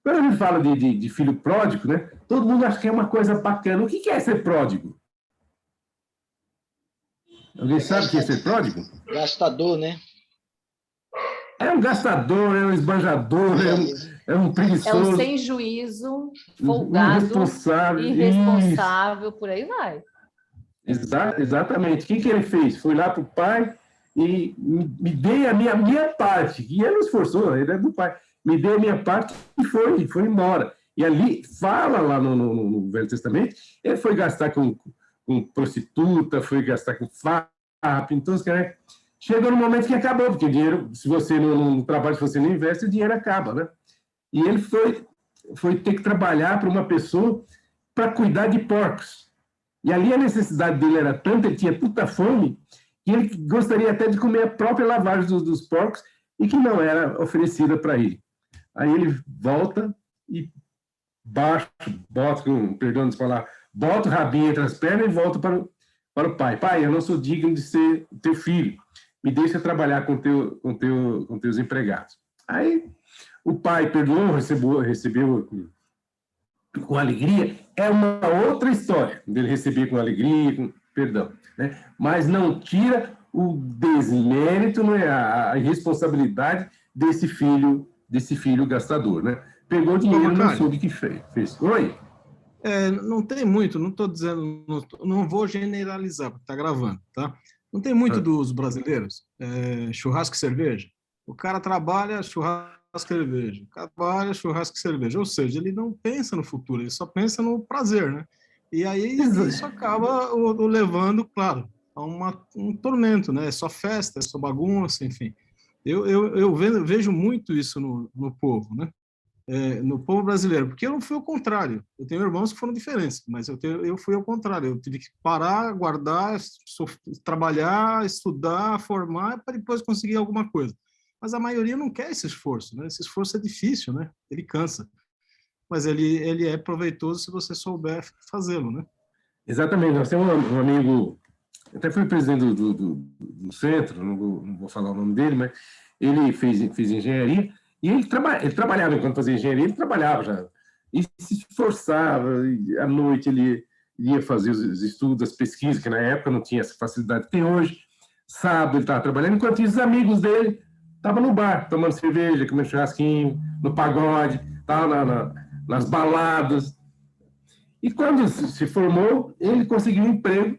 Quando a gente fala de filho pródigo, né, todo mundo acha que é uma coisa bacana. O que é ser pródigo? Alguém sabe o que é ser pródigo? Gastador, né? É um gastador, é um esbanjador, é um preguiçoso. É um sem juízo, folgado, irresponsável, por aí vai. Exatamente. O que ele fez? Foi lá para o pai e me dei a minha parte. E ele não esforçou, ele é do pai. Me dei a minha parte e foi embora. E ali, fala lá no Velho Testamento, ele foi gastar com prostituta, foi gastar com farra, pintou os caras. chegou no momento que acabou, porque o dinheiro, se você não trabalha, se você não investe, o dinheiro acaba, né? E ele foi ter que trabalhar para uma pessoa para cuidar de porcos. E ali a necessidade dele era tanta, ele tinha tanta fome, que ele gostaria até de comer a própria lavagem dos porcos e que não era oferecida para ele. Aí ele volta e bota, perdão de falar, bota o rabinho entre as pernas e volta para o pai. Pai, eu não sou digno de ser teu filho. Me deixa trabalhar com teus empregados. Aí o pai perdoou, recebeu com alegria. É uma outra história dele receber com alegria, com perdão, né? Mas não tira o desmérito, né? A irresponsabilidade desse filho gastador, né? Pegou dinheiro e não soube o que fez. Oi? Não tem muito, não estou dizendo, não vou generalizar, porque está gravando, tá? Não tem muito dos brasileiros, churrasco e cerveja. O cara trabalha, churrasco e cerveja. O cara trabalha, churrasco e cerveja. Ou seja, ele não pensa no futuro, ele só pensa no prazer, né? E aí isso acaba o levando, claro, a um tormento, né? É só festa, é só bagunça, enfim. Eu vejo muito isso no povo, né? No povo brasileiro, porque eu não fui ao contrário. Eu tenho irmãos que foram diferentes, mas eu fui ao contrário. Eu tive que parar, guardar, trabalhar, estudar, formar, para depois conseguir alguma coisa. Mas a maioria não quer esse esforço, né? Esse esforço é difícil, né? Ele cansa. Mas ele é proveitoso se você souber fazê-lo, né? Exatamente. Nós temos um amigo, até foi presidente do centro, não vou falar o nome dele, mas ele fez engenharia. E ele trabalhava, enquanto fazia engenharia, ele trabalhava já. E se esforçava, e à noite ele ia fazer os estudos, as pesquisas, que na época não tinha essa facilidade que tem hoje. Sábado ele estava trabalhando, enquanto os amigos dele estavam no bar, tomando cerveja, comendo churrasquinho, no pagode, estavam nas baladas. E quando se formou, ele conseguiu um emprego.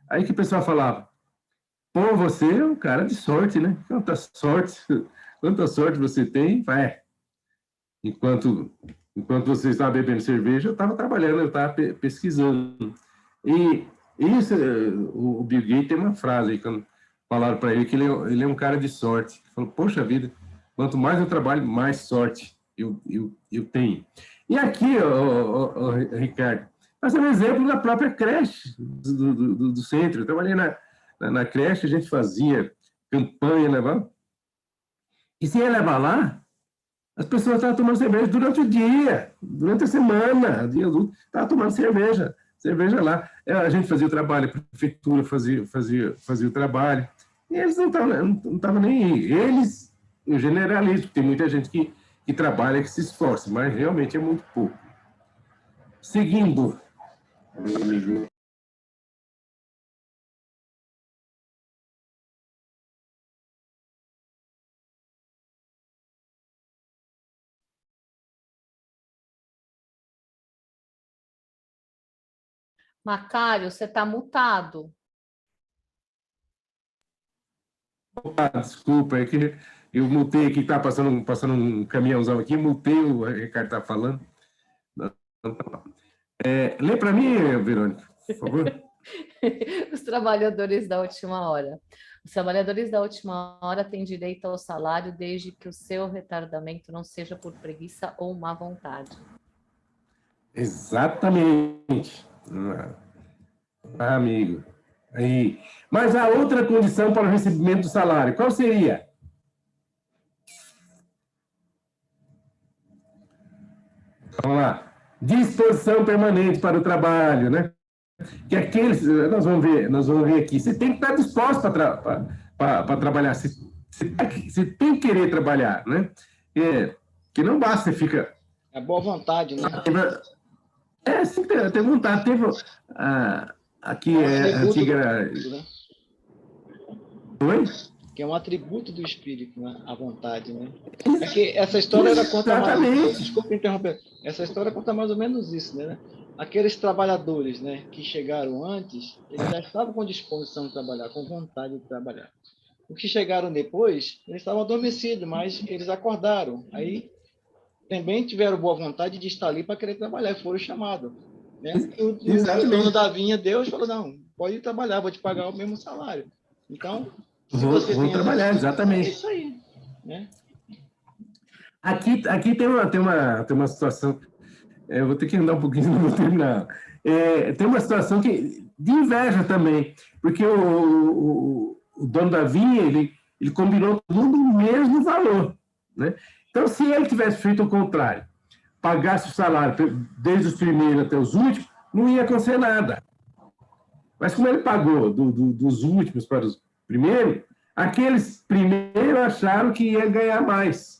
Aí que o pessoal falava, pô, você é um cara de sorte, né? Quanta sorte você tem, vai. Enquanto você estava bebendo cerveja, eu estava trabalhando, eu estava pesquisando. E isso, o Bill Gates tem uma frase aí, quando falaram para ele que ele é um cara de sorte. Ele falou, poxa vida, quanto mais eu trabalho, mais sorte eu tenho. E aqui, Ricardo, nós temos um exemplo da própria creche do centro. Eu trabalhei na creche, a gente fazia campanha, levava. E se ia levar lá, as pessoas estavam tomando cerveja durante o dia, durante a semana, o dia adulto, estavam tomando cerveja lá. A gente fazia o trabalho, a prefeitura fazia o trabalho, e eles não estavam nem aí. Eles, eu generalizo, tem muita gente que trabalha, que se esforça, mas realmente é muito pouco. Seguindo, meu amigo. Macário, você está mutado. Opa, desculpa, é que eu mutei aqui, está passando um caminhãozão aqui, mutei, o Ricardo está falando. Lê para mim, Verônica, por favor. Os trabalhadores da última hora. Os trabalhadores da última hora têm direito ao salário desde que o seu retardamento não seja por preguiça ou má vontade. Exatamente. Amigo. Aí. Mas a outra condição para o recebimento do salário, qual seria? Vamos lá. Disposição permanente para o trabalho, né? Que aqueles, nós vamos ver aqui, você tem que estar disposto para trabalhar, você tem que querer trabalhar, né? Que não basta, você fica... É boa vontade, né? Sim, tem vontade. Teve aqui a antiga... Oi? Que é um atributo do espírito, né? A vontade, né? É que essa história conta mais... Desculpa interromper. Essa história conta mais ou menos isso, né? Aqueles trabalhadores, né, que chegaram antes, eles já estavam com disposição de trabalhar, com vontade de trabalhar. Os que chegaram depois, eles estavam adormecidos, mas eles acordaram. Aí também tiveram boa vontade de estar ali para querer trabalhar, e foram chamados. Né? E o dono da vinha, Deus, falou, não, pode ir trabalhar, vou te pagar o mesmo salário. Então, Vou trabalhar, exatamente. É isso aí, né? Aqui tem uma situação, eu vou ter que andar um pouquinho, não vou terminar. Tem uma situação de inveja também, porque o dono da vinha, ele combinou todo mundo o mesmo valor, né? Então, se ele tivesse feito o contrário, pagasse o salário desde os primeiros até os últimos, não ia acontecer nada. Mas como ele pagou dos últimos para os primeiros, aqueles primeiros acharam que ia ganhar mais.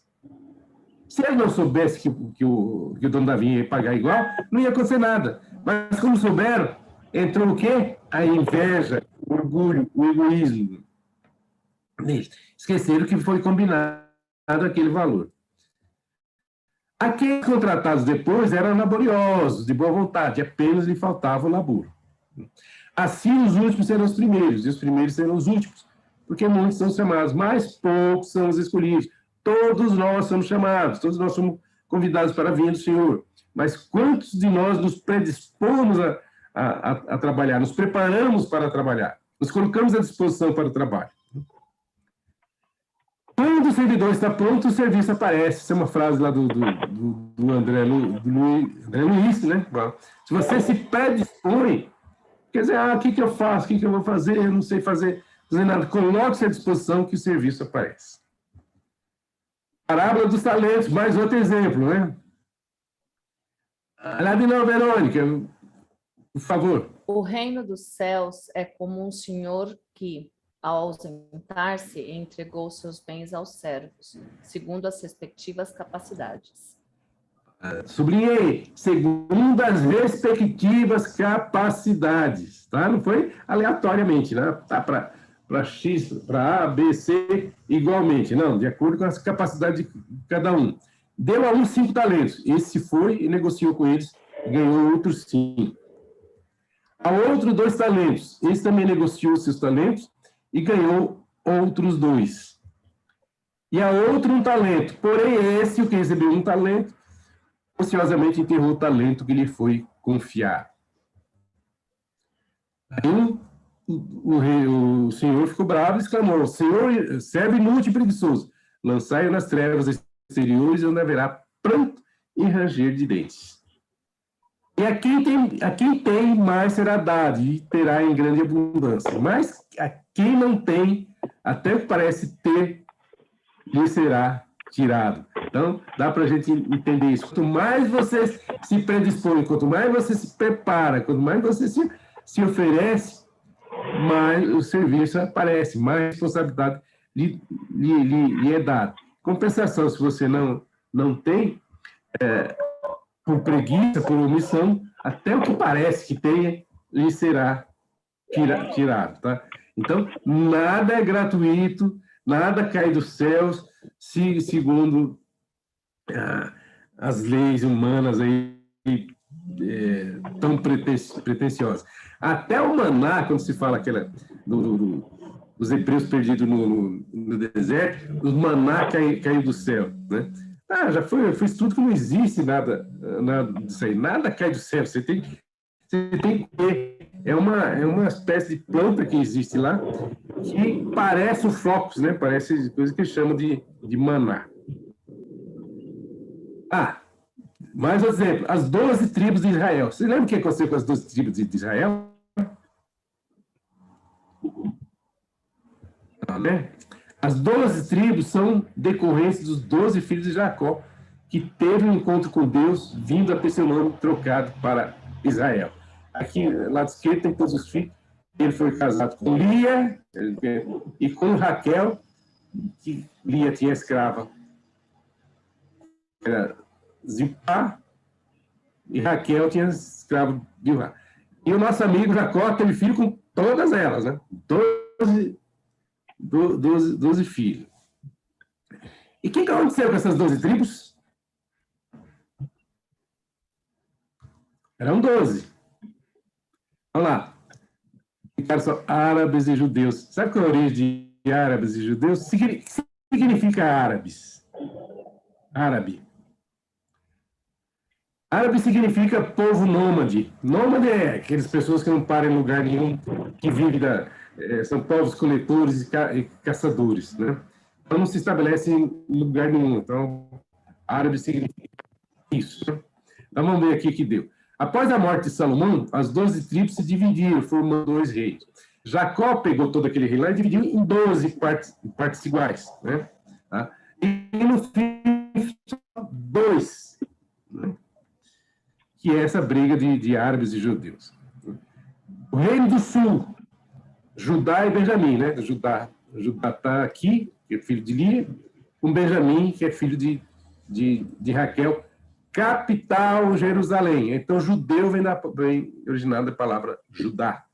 Se ele não soubesse que o dono da vinha ia pagar igual, não ia acontecer nada. Mas como souberam, entrou o quê? A inveja, o orgulho, o egoísmo neles. Esqueceram que foi combinado aquele valor. Aqueles contratados depois eram laboriosos, de boa vontade, apenas lhe faltava o labor. Assim, os últimos serão os primeiros, e os primeiros serão os últimos, porque muitos são chamados, mas poucos são os escolhidos. Todos nós somos chamados, todos nós somos convidados para a vinha do Senhor. Mas quantos de nós nos predispomos a trabalhar, nos preparamos para trabalhar, nos colocamos à disposição para o trabalho? Quando o servidor está pronto, o serviço aparece. Essa é uma frase lá do André Luiz, né? Se você se predispõe, quer dizer, o que eu faço, o que eu vou fazer, eu não sei fazer nada. Coloque-se à disposição que o serviço aparece. Parábola dos talentos, mais outro exemplo, né? Lá de novo, Verônica, por favor. O reino dos céus é como um senhor que, ao ausentar-se, entregou seus bens aos servos, segundo as respectivas capacidades. Sublinhei, segundo as respectivas capacidades, tá? Não foi aleatoriamente, né? Tá para X, para A, B, C, igualmente. Não, de acordo com as capacidades de cada um. Deu a um 5 talentos. Esse foi e negociou com eles, ganhou outros 5. A outro 2 talentos. Esse também negociou seus talentos e ganhou outros 2. E a outro 1 talento. Porém, esse, o que recebeu 1 talento, ociosamente enterrou o talento que lhe foi confiado. Aí o senhor ficou bravo e exclamou: Senhor, servo inútil e preguiçoso, lançai-o nas trevas exteriores, onde haverá pranto e ranger de dentes. E a quem tem, mais será dado, e terá em grande abundância. Mas a quem não tem, até o que parece ter, lhe será tirado. Então, dá para a gente entender isso. Quanto mais você se predispõe, quanto mais você se prepara, quanto mais você se oferece, mais o serviço aparece, mais responsabilidade lhe é dada. Compensação, se você não tem, por preguiça, por omissão, até o que parece que tenha, lhe será tirado. Tá? Então, nada é gratuito, nada cai dos céus, segundo as leis humanas aí, tão pretensiosas. Até o maná, quando se fala dos hebreus perdidos no deserto, o maná caiu do céu, né? Já foi estudo que não existe nada disso aí, nada cai do céu, você tem que ter, é uma espécie de planta que existe lá, que parece o flocos, né? Parece coisa que chamam de maná. Mais um exemplo, as 12 tribos de Israel. Você lembra o que aconteceu com as 12 tribos de Israel? Não, né? As 12 tribos são decorrentes dos 12 filhos de Jacó, que teve um encontro com Deus, vindo a ter seu nome trocado para Israel. Aqui, lado esquerdo, tem todos os filhos. Ele foi casado com Lia e com Raquel, que Lia tinha escrava. Era Zilpá, e Raquel tinha escravo Bilhá. E o nosso amigo Jacó teve filho com todas elas, né? 12 filhos. E o que aconteceu com essas 12 tribos? Eram 12. Vamos lá. Ficaram só árabes e judeus. Sabe qual é a origem de árabes e judeus? O que significa árabes? Árabe. Árabe significa povo nômade. Nômade é aquelas pessoas que não param em lugar nenhum, que vivem são povos coletores e caçadores, né? Então, não se estabelece em lugar nenhum. Então, árabe significa isso. Né? Então, vamos ver aqui o que deu. Após a morte de Salomão, as 12 tribos se dividiram, formando 2 reis. Jacó pegou todo aquele rei lá e dividiu em 12 partes iguais. Né? Tá? E no fim, 2, né? Que é essa briga de árabes e judeus. O reino do sul, Judá e Benjamim, né? Judá está aqui, que é filho de Lia, com Benjamim, que é filho de Raquel, capital Jerusalém. Então, judeu vem originado da palavra Judá.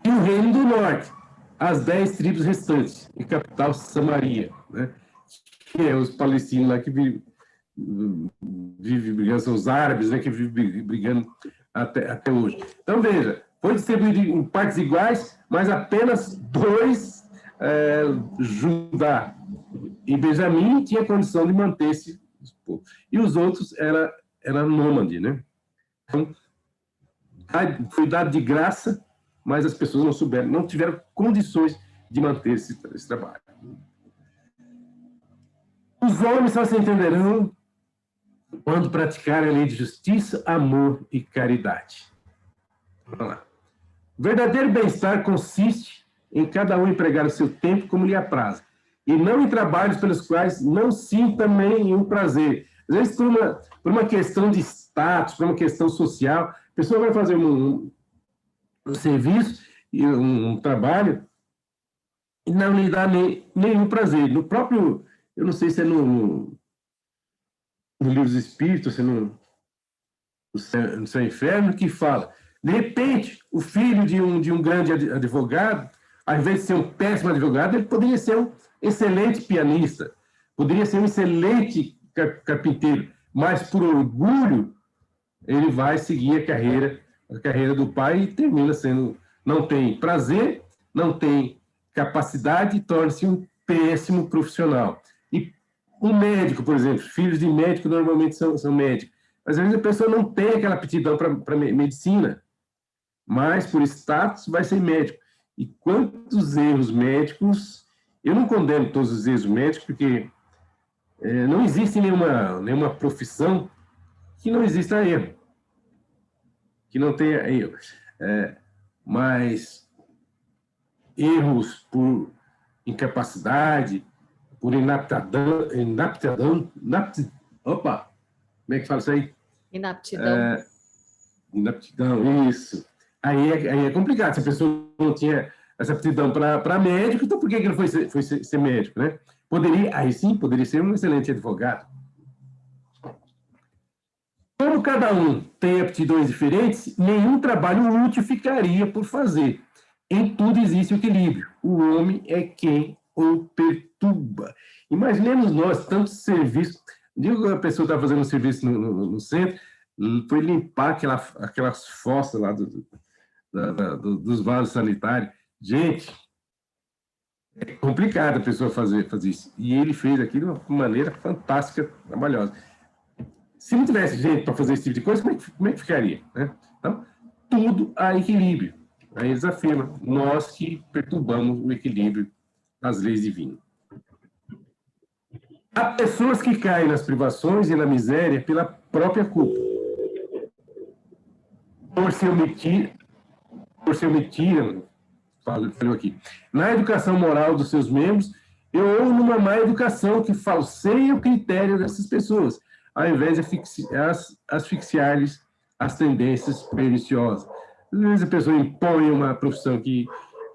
E o reino do norte, as 10 tribos restantes, e capital Samaria, né? Que é os palestinos lá que vivem brigando, são os árabes, né? Que vivem brigando até hoje. Então, veja, foi distribuído em partes iguais, mas apenas 2, Judá e Benjamim, tinha condição de manter-se. E os outros era nômade, né? Então, foi dado de graça, mas as pessoas não tiveram condições de manter esse trabalho. Os homens só se entenderão quando praticarem a lei de justiça, amor e caridade. Vamos lá. O verdadeiro bem-estar consiste em cada um empregar o seu tempo como lhe apraz, e não em trabalhos pelos quais não sinta nenhum prazer. Às vezes, por uma questão de status, por uma questão social, a pessoa vai fazer um serviço, um trabalho, e não lhe dá nenhum prazer. No próprio, eu não sei se é no Livro dos Espíritos, se é no Céu e Inferno, que fala, de repente, o filho de um grande advogado, ao invés de ser um péssimo advogado, ele poderia ser um excelente pianista, poderia ser um excelente carpinteiro, mas por orgulho, ele vai seguir a carreira do pai e termina sendo, não tem prazer, não tem capacidade e torna-se um péssimo profissional. E o médico, por exemplo, filhos de médico normalmente são médicos, mas às vezes a pessoa não tem aquela aptidão para medicina, mas por status vai ser médico. E quantos erros médicos, eu não condeno todos os erros médicos, porque não existe nenhuma profissão que não exista erro, que não tenha erro. Mas erros por incapacidade, por inaptidão, opa, como é que fala isso aí? Inaptidão. Inaptidão, isso. Aí é complicado. Se a pessoa não tinha essa aptidão para médico, então por que ele foi ser médico, né? Aí sim, poderia ser um excelente advogado. Como cada um tem aptidões diferentes, nenhum trabalho útil ficaria por fazer. Em tudo existe o equilíbrio. O homem é quem o perturba. Imaginemos nós, tantos serviços. Digo que a pessoa está fazendo um serviço no centro, foi limpar aquelas fossas lá dos vasos sanitários. Gente, é complicado a pessoa fazer isso. E ele fez aquilo de uma maneira fantástica, trabalhosa. Se não tivesse gente para fazer esse tipo de coisa, como é que ficaria? Né? Então, tudo há equilíbrio. Aí eles afirmam, nós que perturbamos o equilíbrio das leis divinas. Há pessoas que caem nas privações e na miséria pela própria culpa. Por se omitir, falou aqui, na educação moral dos seus membros, ou numa má educação que falseia o critério dessas pessoas, ao invés de asfixiar-lhes as tendências perniciosas. Às vezes a pessoa impõe uma profissão que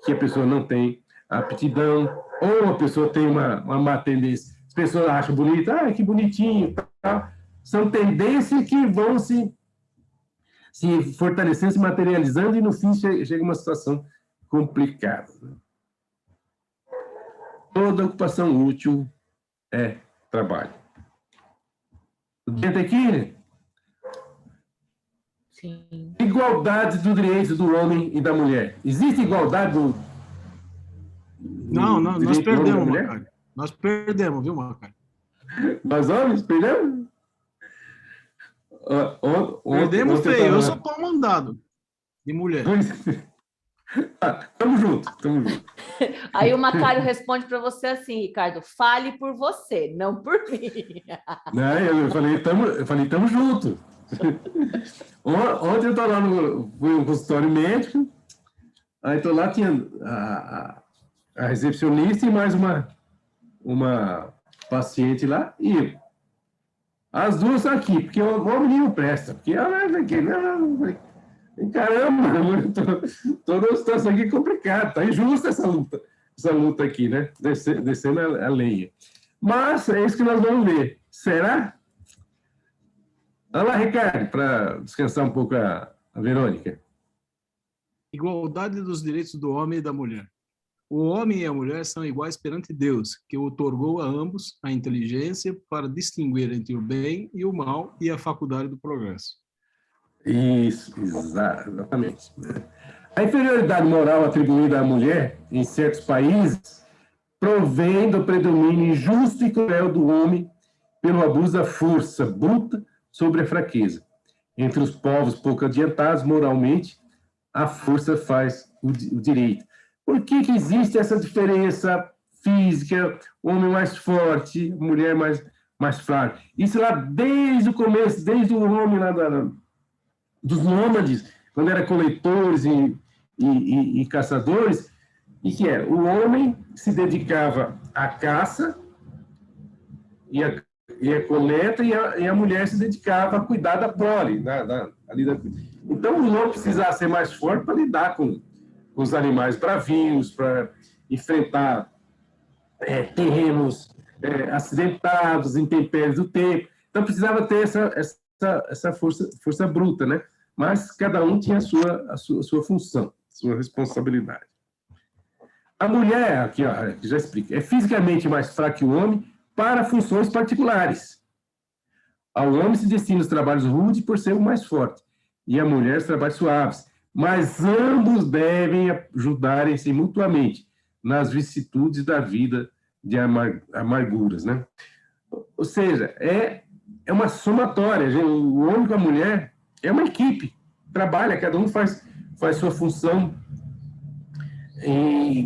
a pessoa não tem aptidão, ou a pessoa tem uma má tendência. As pessoas acham bonito, que bonitinho, tal. São tendências que vão se fortalecendo, se materializando, e no fim chega uma situação complicada. Toda ocupação útil é trabalho. Dentro aqui, Sim. Igualdade do direito do homem e da mulher. Existe igualdade Não, nós perdemos, Macário. Nós perdemos, viu, Macário? Nós homens perdemos? Perdemos feio. Eu sou pau mandado de mulher. Tamo junto, tamo junto. Aí o Macário responde para você assim, Ricardo, fale por você, não por mim. Né? Eu falei, tamo junto. Ontem eu tô lá fui no consultório médico, aí tô lá, tinha a recepcionista e mais uma paciente lá, e as duas aqui, porque o homem não presta, porque ela é aqui, caramba, tô numa situação aqui complicada, tá injusta essa luta aqui, né? Descendo a lenha. Mas é isso que nós vamos ver. Será? Olha lá, Ricardo, para descansar um pouco a Verônica. Igualdade dos direitos do homem e da mulher. O homem e a mulher são iguais perante Deus, que outorgou a ambos a inteligência para distinguir entre o bem e o mal e a faculdade do progresso. Isso, exatamente. A inferioridade moral atribuída à mulher em certos países provém do predomínio injusto e cruel do homem pelo abuso da força bruta sobre a fraqueza. Entre os povos pouco adiantados moralmente, a força faz o direito. Por que existe essa diferença física, o homem mais forte, a mulher mais fraca? Isso lá desde o começo, desde o homem lá dos nômades, quando eram coletores e caçadores, e que era, o homem se dedicava à caça e a coleta, e a mulher se dedicava a cuidar da prole. Então, o homem precisava ser mais forte para lidar com os animais bravios, para enfrentar terrenos acidentados, intempéries do tempo. Então, precisava ter essa força bruta, né? Mas cada um tinha a sua função, sua responsabilidade. A mulher, aqui já explica, é fisicamente mais fraca que o homem para funções particulares. Ao homem se destina os trabalhos rudes por ser o mais forte, e a mulher os trabalhos suaves. Mas ambos devem ajudarem-se mutuamente nas vicissitudes da vida de amarguras, né? Ou seja, é uma somatória. O homem com a mulher é uma equipe, trabalha, cada um faz sua função,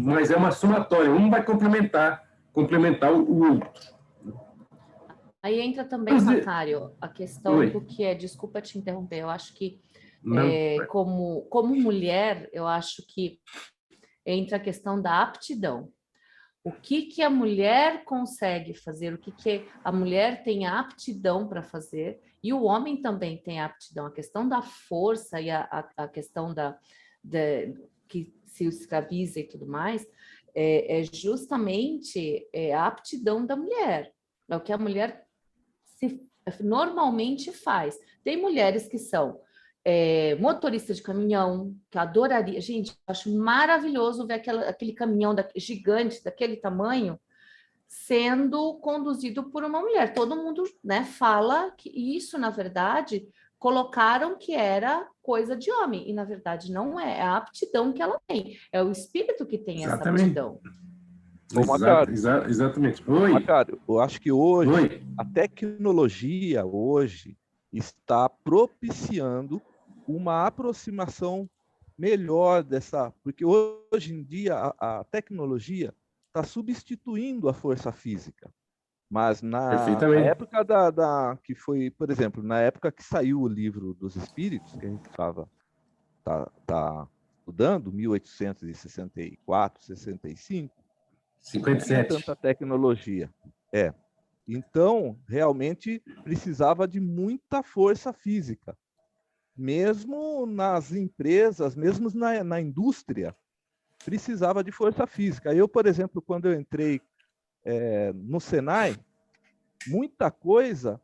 mas é uma somatória, um vai complementar o outro. Aí entra também, Macário, a questão do que é, desculpa te interromper, eu acho que como mulher, eu acho que entra a questão da aptidão. O que a mulher consegue fazer, o que a mulher tem a aptidão para fazer, e o homem também tem a aptidão. A questão da força e a questão que se escraviza e tudo mais, é justamente a aptidão da mulher. É o que a mulher normalmente faz. Tem mulheres que são motorista de caminhão, que eu adoraria. Gente, eu acho maravilhoso ver aquele caminhão gigante, daquele tamanho, sendo conduzido por uma mulher. Todo mundo, né, fala que isso, na verdade, colocaram que era coisa de homem, e na verdade não é. É a aptidão que ela tem, é o espírito que tem essa aptidão. Exatamente. Oi. Macário, eu acho que hoje, a tecnologia hoje está propiciando uma aproximação melhor porque hoje em dia a tecnologia está substituindo a força física. Mas na época que foi, por exemplo, na época que saiu o livro dos Espíritos, que a gente tá estudando, 1864, 65, 57. Não tinha tanta tecnologia. Então, realmente, precisava de muita força física. Mesmo nas empresas, mesmo na indústria, precisava de força física. Eu, por exemplo, quando eu entrei no Senai, muita coisa,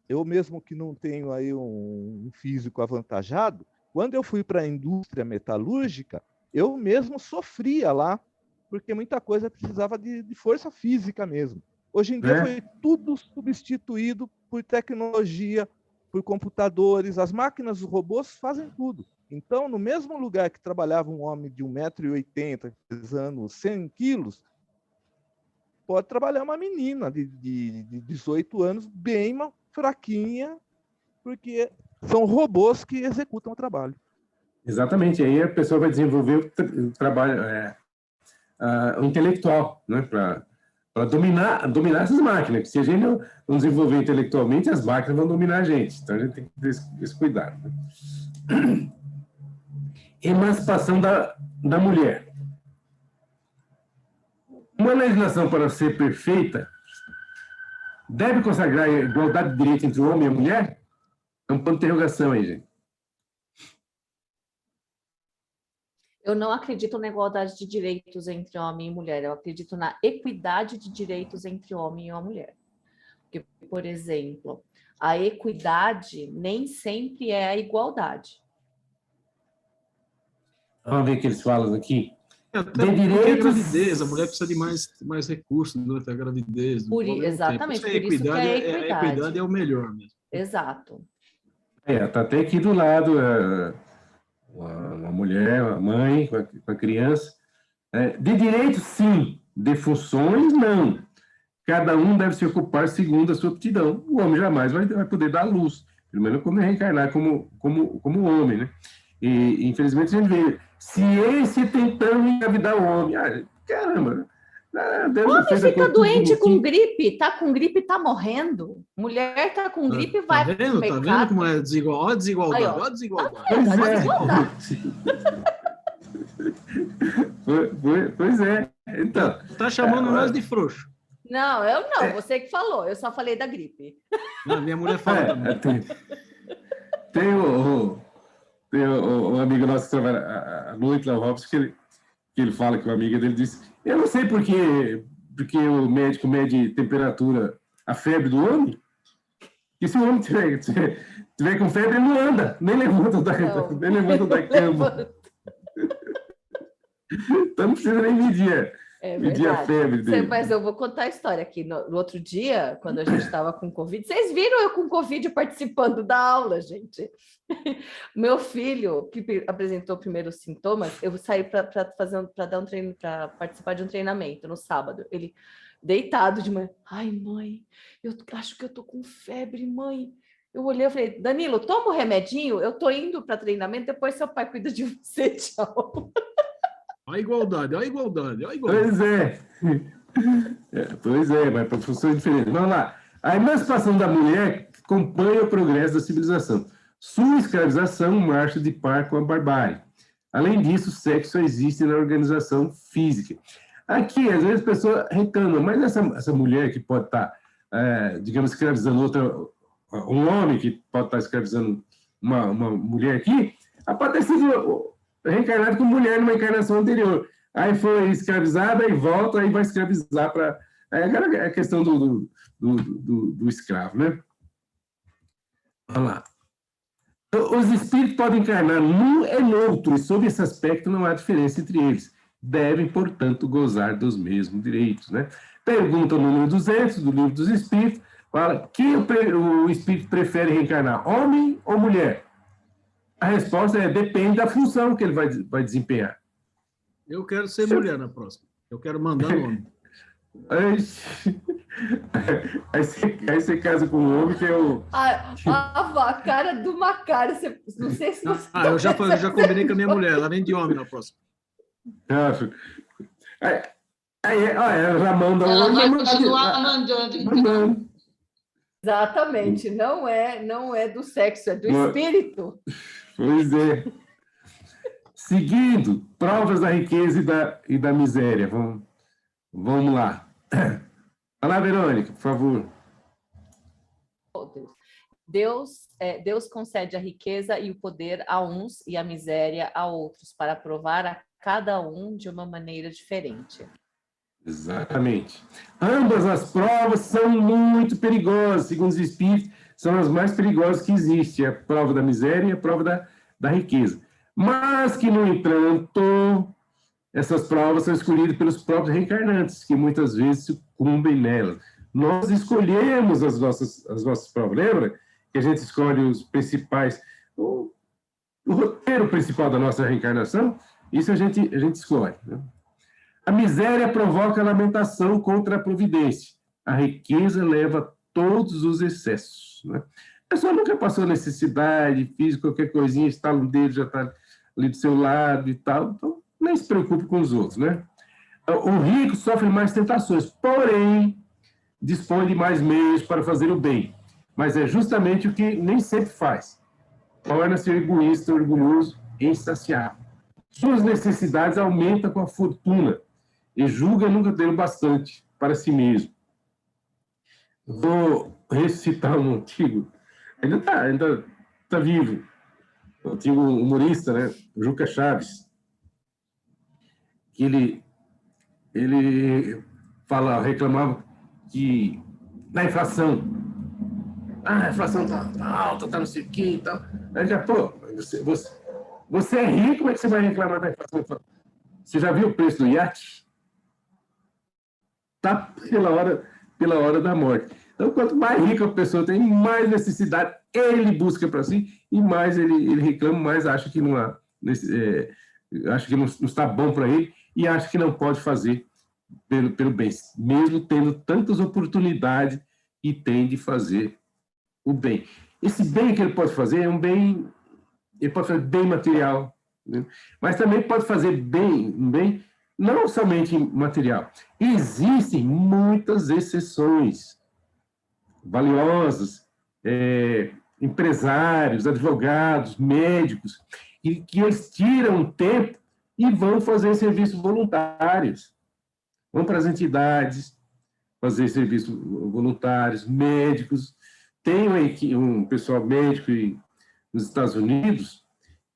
eu mesmo que não tenho aí um físico avantajado, quando eu fui para a indústria metalúrgica, eu mesmo sofria lá, porque muita coisa precisava de força física mesmo. Hoje em dia foi tudo substituído por tecnologia, por computadores, as máquinas, os robôs fazem tudo. Então, no mesmo lugar que trabalhava um homem de 1,80 m, pesando 100 quilos, pode trabalhar uma menina de 18 anos, bem fraquinha, porque são robôs que executam o trabalho. Exatamente, aí a pessoa vai desenvolver o trabalho, o intelectual, né, para dominar essas máquinas, porque se a gente não desenvolver intelectualmente, as máquinas vão dominar a gente, então a gente tem que ter esse cuidado. Né? Emancipação da mulher. Uma legislação, para ser perfeita, deve consagrar a igualdade de direito entre o homem e a mulher? É um ponto de interrogação aí, gente. Eu não acredito na igualdade de direitos entre homem e mulher, eu acredito na equidade de direitos entre o homem e a mulher. Porque, por exemplo, a equidade nem sempre é a igualdade. Vamos ver o que eles falam aqui. Até porque a gravidez, a mulher precisa de mais recursos durante a gravidez. Exatamente, por isso que a equidade é o melhor mesmo. Exato. Está até aqui do lado uma mulher, a mãe com a criança. De direitos, sim. De funções, não. Cada um deve se ocupar segundo a sua aptidão. O homem jamais vai poder dar luz, pelo menos quando reencarnar como homem, né? E, infelizmente, a gente vê ciência tentando engravidar o homem. Caramba! Homem fica doente com gripe, tá com gripe, tá morrendo. Mulher tá com gripe, vai pro mercado. Tá vendo como é desigual? Olha a desigualdade, olha a desigualdade. Pois é. Então, tá chamando nós de frouxo. Não, eu não, você que falou, eu só falei da gripe. Não, minha mulher fala também. Tem um amigo nosso que trabalha à noite, lá, o Robson, que ele fala que uma amiga dele disse: eu não sei porque o médico mede temperatura, a febre do homem, e se o homem tiver com febre, ele não anda, nem levanta da cama. Então não precisa nem medir a febre dele. Mas eu vou contar a história aqui. No outro dia, quando a gente estava com Covid, vocês viram eu com Covid participando da aula, gente. Meu filho, que apresentou primeiros sintomas, eu saí para dar um treino, para participar de um treinamento no sábado. Ele deitado de manhã. Ai, mãe, eu acho que eu tô com febre, mãe. Eu olhei e falei: Danilo, toma o remedinho, eu tô indo para treinamento, depois seu pai cuida de você, tchau. Olha a igualdade. Pois é, mas para funções diferentes. Vamos lá. A emancipação da mulher acompanha o progresso da civilização. Sua escravização marcha de par com a barbárie. Além disso, o sexo só existe na organização física. Aqui, às vezes, a pessoa reclama, mas essa mulher que pode estar, digamos, escravizando um homem que pode estar escravizando uma mulher aqui, pode ter sido reencarnado como mulher numa encarnação anterior. Aí foi escravizada e volta, aí vai escravizar para... Agora é a questão do escravo, né? Vamos lá. Os espíritos podem encarnar num e noutro, e sob esse aspecto não há diferença entre eles. Devem, portanto, gozar dos mesmos direitos, né? Pergunta o número 200 do Livro dos Espíritos, fala que o espírito prefere reencarnar, homem ou mulher? A resposta depende da função que ele vai desempenhar. Eu quero ser mulher na próxima. Eu quero mandar no homem. Aí você casa com um homem que é o... A cara do Macário, não sei se você... Eu já combinei com a minha mulher, ela vem de homem na próxima. Ela já manda... Ela vai continuar mandando. Exatamente, não é do sexo, é do espírito. Pois é. Seguindo, provas da riqueza e da miséria. Vamos lá. Vai lá, Verônica, por favor. Deus concede a riqueza e o poder a uns e a miséria a outros, para provar a cada um de uma maneira diferente. Exatamente. Ambas as provas são muito perigosas, segundo os espíritos, são as mais perigosas que existem, a prova da miséria e a prova da riqueza. Mas que, no entanto, essas provas são escolhidas pelos próprios reencarnantes, que muitas vezes sucumbem nelas. Nós escolhemos as nossas provas, lembra? Que a gente escolhe os principais, o roteiro principal da nossa reencarnação, isso a gente escolhe, né? A miséria provoca a lamentação contra a providência. A riqueza leva todos os excessos, né? A pessoa nunca passou necessidade física, qualquer coisinha, estala um dedo, já está ali do seu lado e tal, então nem se preocupe com os outros, né? O rico sofre mais tentações, porém dispõe de mais meios para fazer o bem, mas é justamente o que nem sempre faz. Torna-se egoísta, orgulhoso e insaciável. Suas necessidades aumentam com a fortuna e julga nunca ter o bastante para si mesmo. Vou recitar um antigo, ainda tá vivo, um antigo humorista, né? Juca Chaves, que ele reclamava que da inflação. A inflação tá alta, tá não sei o que e tal. Aí já, pô, você é rico, como é que você vai reclamar da inflação? Você já viu o preço do iate? Tá pela hora da morte. Então, quanto mais rica a pessoa tem, mais necessidade ele busca para si e mais ele reclama, mais acha que acha que não está bom para ele e acha que não pode fazer pelo bem, mesmo tendo tantas oportunidades que tem de fazer o bem. Esse bem que ele pode fazer é um bem, ele pode fazer bem material, né? Mas também pode fazer um bem não somente material. Existem muitas exceções valiosas, empresários, advogados, médicos, que eles tiram tempo e vão fazer serviços voluntários. Vão para as entidades fazer serviços voluntários, médicos. Tem um pessoal médico nos Estados Unidos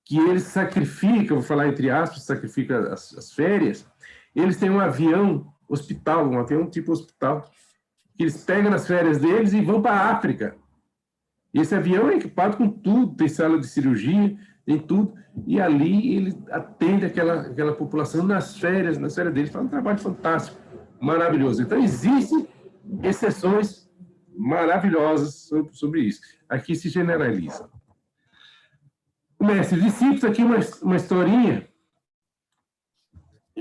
que eles sacrificam, vou falar entre aspas, sacrifica as férias. Eles têm um avião hospital, um avião tipo hospital, que eles pegam nas férias deles e vão para a África. E esse avião é equipado com tudo, tem sala de cirurgia, tem tudo, e ali ele atende aquela população nas férias deles, faz um trabalho fantástico, maravilhoso. Então, existem exceções maravilhosas sobre isso. Aqui se generaliza. O mestre discípulos, aqui uma historinha,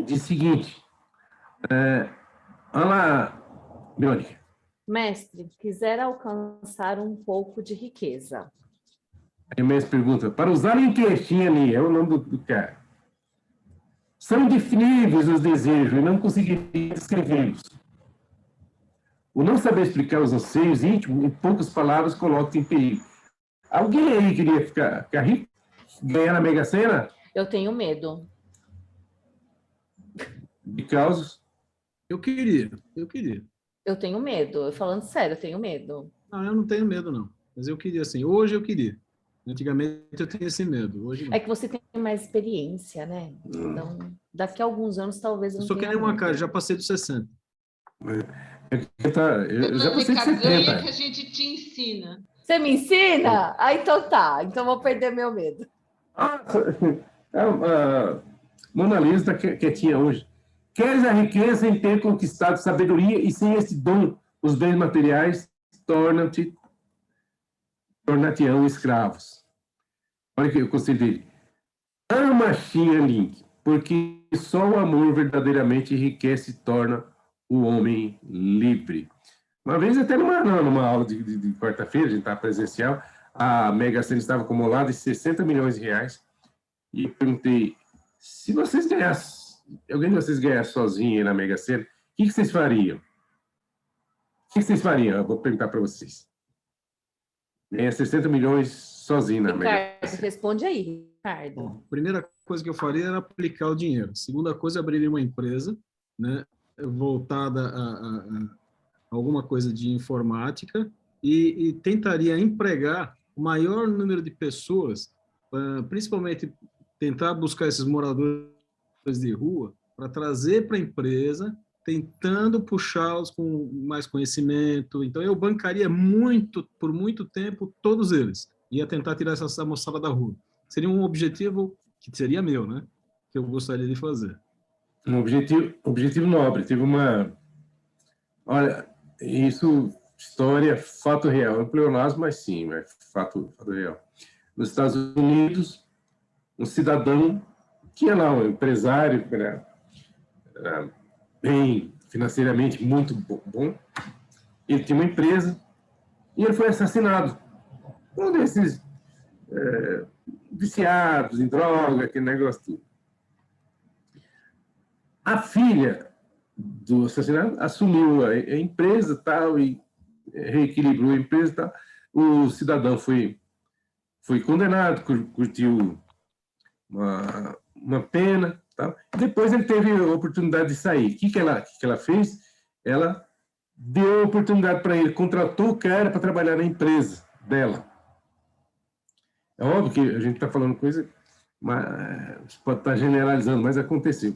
diz o seguinte, olha lá, Mônica. Mestre, quiser alcançar um pouco de riqueza. Aí o mestre pergunta, para usar em que ali, é o nome do cara. São indefiníveis os desejos e não conseguiria descrevê-los. O não saber explicar os anseios íntimos, em poucas palavras, coloca em perigo. Alguém aí queria ficar rico? Ganhar na Mega Sena? Eu tenho medo. De causas? Eu queria. Eu tenho medo. Falando sério, eu tenho medo. Não, eu não tenho medo, não. Mas eu queria, assim. Hoje eu queria. Antigamente eu tinha esse medo. Hoje não. É que você tem mais experiência, né? Então, daqui a alguns anos, talvez eu Eu sou que nem uma cara, já passei dos 60. Eu já passei de 70. Ganha que a gente te ensina. Você me ensina? Ah, então tá. Então vou perder meu medo. Mona Lisa está quietinha hoje. Queres a riqueza em ter conquistado sabedoria e sem esse dom, os bens materiais tornar-te-ão escravos. Olha que o conselho dele. Ama Xinha Link, porque só o amor verdadeiramente enriquece e torna o homem livre. Uma vez, até numa aula de quarta-feira, a gente estava presencial, a Mega Sena estava acumulada em 60 milhões de reais. E eu perguntei, se vocês ganhassem, alguém de vocês ganhasse sozinho aí na Mega Sena, o que vocês fariam? O que vocês fariam? Eu vou perguntar para vocês. Ganha 60 milhões sozinho na Mega Sena. Responde aí, Ricardo. Bom, a primeira coisa que eu faria era aplicar o dinheiro. A segunda coisa, eu abriria uma empresa, né, voltada a alguma coisa de informática e tentaria empregar o maior número de pessoas, principalmente tentar buscar esses moradores de rua para trazer para a empresa, tentando puxá-los com mais conhecimento. Então, eu bancaria por muito tempo, todos eles. Ia tentar tirar essa moçada da rua. Seria um objetivo que seria meu, né? Que eu gostaria de fazer. Um objetivo nobre. Teve uma... Olha, isso, história, fato real. É um pleonasmo, mas sim, é fato real. Nos Estados Unidos, um cidadão tinha lá um empresário, era bem financeiramente muito bom. Ele tinha uma empresa e ele foi assassinado. Um desses viciados em droga, aquele negócio tudo. A filha do assassinado assumiu a empresa tal, e reequilibrou a empresa tal. O cidadão foi condenado, curtiu uma pena. Tal. Depois ele teve a oportunidade de sair. O que ela fez? Ela deu a oportunidade para ele, contratou o cara para trabalhar na empresa dela. É óbvio que a gente está falando coisa, mas pode estar generalizando, mas aconteceu.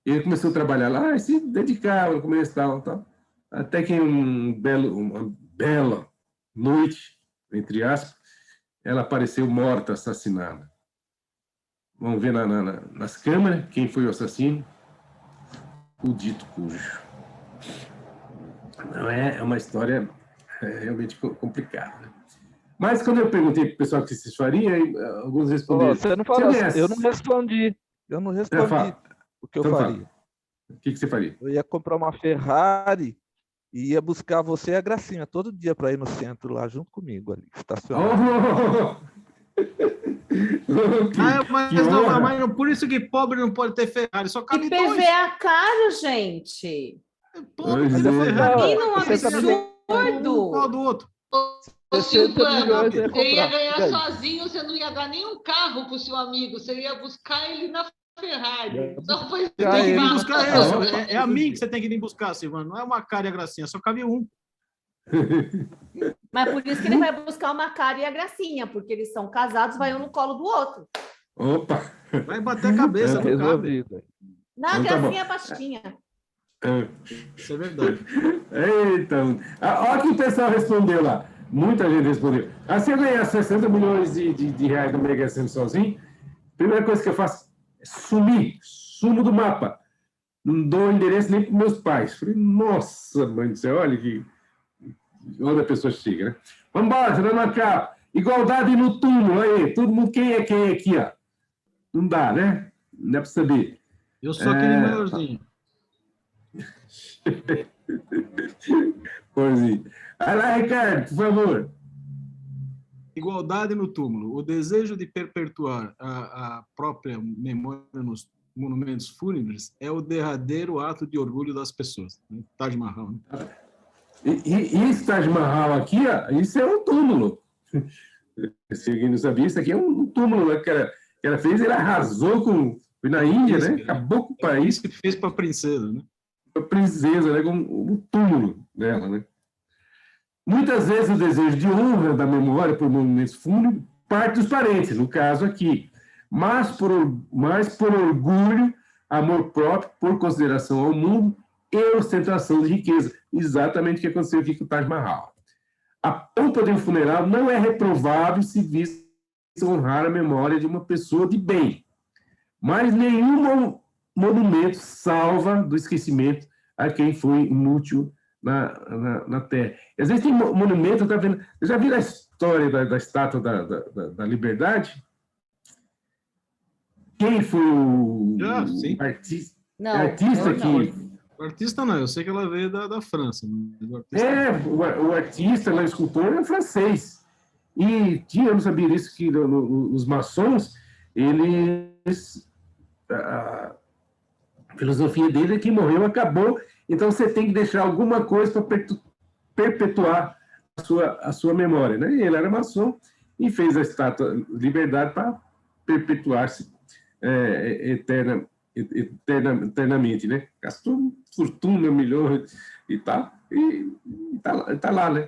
Ele começou a trabalhar lá, e se dedicava no começo, tal. Até que uma bela noite, entre aspas, ela apareceu morta, assassinada. Vamos ver nas câmeras quem foi o assassino. O dito cujo. Não é uma história realmente complicada. Né? Mas quando eu perguntei para o pessoal o que vocês fariam, alguns responderam. Você não falou, eu não respondi. Eu não respondi o que eu faria. O que você faria? Eu ia comprar uma Ferrari e ia buscar você e a Gracinha todo dia para ir no centro lá junto comigo ali, estacionado. Mas por isso que pobre não pode ter Ferrari, só cabe dois. IPVA caro, gente. Pobre tem Ferrari. E não é absurdo. Qual do outro? Ô, Silvana, milhões você ia ganhar sozinho, você não ia dar nenhum carro para o seu amigo, você ia buscar ele na Ferrari. Só foi Tem que vir buscar ele. É a mim que você tem que vir buscar, Silvana. Não é uma cara e a Gracinha, só cabe um. Mas por isso que ele vai buscar uma cara e a Gracinha, porque eles são casados, vai um no colo do outro. Opa! Vai bater a cabeça, não cabe. Não, a Gracinha é baixinha. Isso é verdade. Eita! Olha o que o pessoal respondeu lá. Muita gente respondeu. Se eu ganhar 60 milhões de reais no Mega Sena sozinho, a primeira coisa que eu faço é sumo do mapa. Não dou endereço nem para meus pais. Falei, nossa, mãe do céu, olha que... Onde a pessoa chega, né? Vamos embora, você vai marcar. Igualdade no túmulo, aí. Todo mundo, quem é aqui, ó? Não dá, né? Não dá para saber. Eu sou aquele maiorzinho. Porzinho. Vai lá, Ricardo, por favor. Igualdade no túmulo. O desejo de perpetuar a própria memória nos monumentos fúnebres é o derradeiro ato de orgulho das pessoas. Taj Mahal, né? E esse Taj Mahal aqui, ó, isso é um túmulo. Se alguém não sabia, isso aqui é um túmulo, né, que ela fez, ele arrasou foi na Índia, né? Acabou com o país. Que fez para a princesa, né? A princesa, né? Com o túmulo dela, né? Muitas vezes o desejo de honra da memória por monumentos fúnebres parte dos parentes, no caso aqui, mas por orgulho, amor próprio, por consideração ao mundo e ostentação de riqueza. Exatamente o que aconteceu aqui com o Taj Mahal. A pompa de um funeral não é reprovável se visa honrar a memória de uma pessoa de bem, mas nenhum monumento salva do esquecimento a quem foi inútil na Terra. Às vezes tem monumento, tá vendo? Eu já vi a história da estátua da Liberdade? Quem foi o artista? Não, artista que... O artista não, eu sei que ela veio da França. O artista, o escultor, é francês. E eu não sabia disso, que os maçons, eles... A filosofia dele é que morreu, acabou, então você tem que deixar alguma coisa para perpetuar a sua memória. Né? E ele era maçom e fez a estátua Liberdade para perpetuar-se eternamente, né? Gastou fortuna, milhões e tal, e tá lá, né?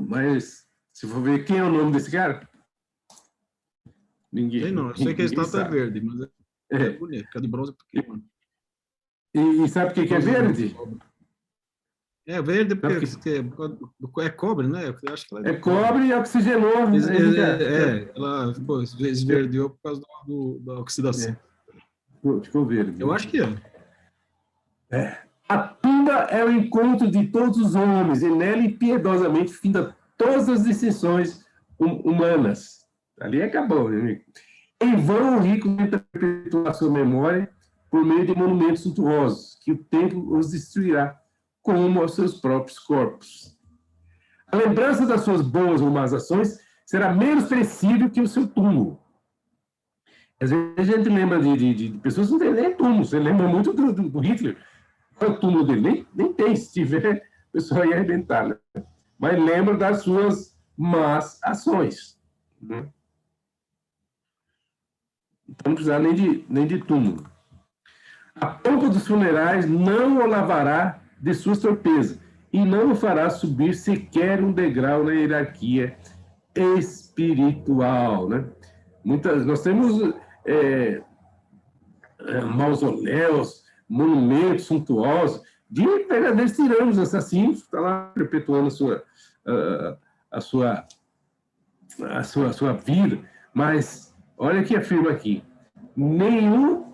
Mas, se for ver quem é o nome desse cara, ninguém. Sei não, eu sei que a estátua é verde, mas é bonito, porque a de bronze é pequena. E sabe o que é verde? É verde porque é cobre, né? Eu acho que ela é cobre e oxigenou. Ela esverdeou por causa da oxidação. Ficou verde. Eu acho que é. A tumba é o encontro de todos os homens, e nela impiedosamente finda todas as distinções humanas. Ali acabou, meu amigo. Em vão o rico tenta perpetuar sua memória por meio de monumentos suntuosos, que o tempo os destruirá, como aos seus próprios corpos. A lembrança das suas boas ou más ações será menos perecível que o seu túmulo. Às vezes a gente lembra de pessoas que não tem nem túmulo. Você lembra muito do Hitler. Qual é o túmulo dele? Nem tem. Se tiver, o pessoal ia arrebentar. Né? Mas lembra das suas más ações. Né? Então não precisa nem de túmulo. A pompa dos funerais não o lavará de suas torpezas e não o fará subir sequer um degrau na hierarquia espiritual. Né? Nós temos mausoléus, monumentos suntuosos de verdadeiros tiranos, assassinos, está lá perpetuando a sua vida. Mas olha o que afirma aqui: nenhum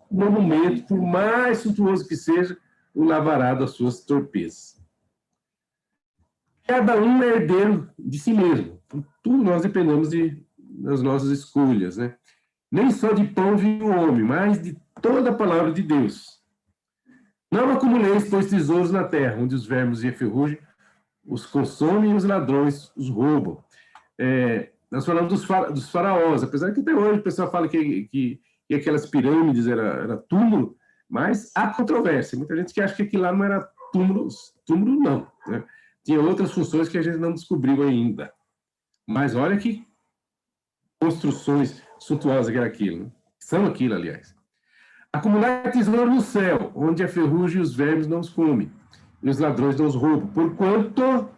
monumento, por mais suntuoso que seja, o lavará das suas torpezas. Cada um é herdeiro de si mesmo. Tudo nós dependemos das nossas escolhas, né? Nem só de pão vive o homem, mas de toda a palavra de Deus. Não acumuleis, pois, tesouros na terra, onde os vermes e a ferrugem os consomem e os ladrões os roubam. Nós falamos dos faraós, apesar que até hoje o pessoal fala que aquelas pirâmides era túmulo, mas há controvérsia. Muita gente que acha que aquilo lá não era túmulo não. Né? Tinha outras funções que a gente não descobriu ainda. Mas olha que construções suntuosas que era aquilo. Né? São aquilo, aliás. Acumular tesouro no céu, onde a ferrugem e os vermes não os comem, e os ladrões não os roubam. Porquanto,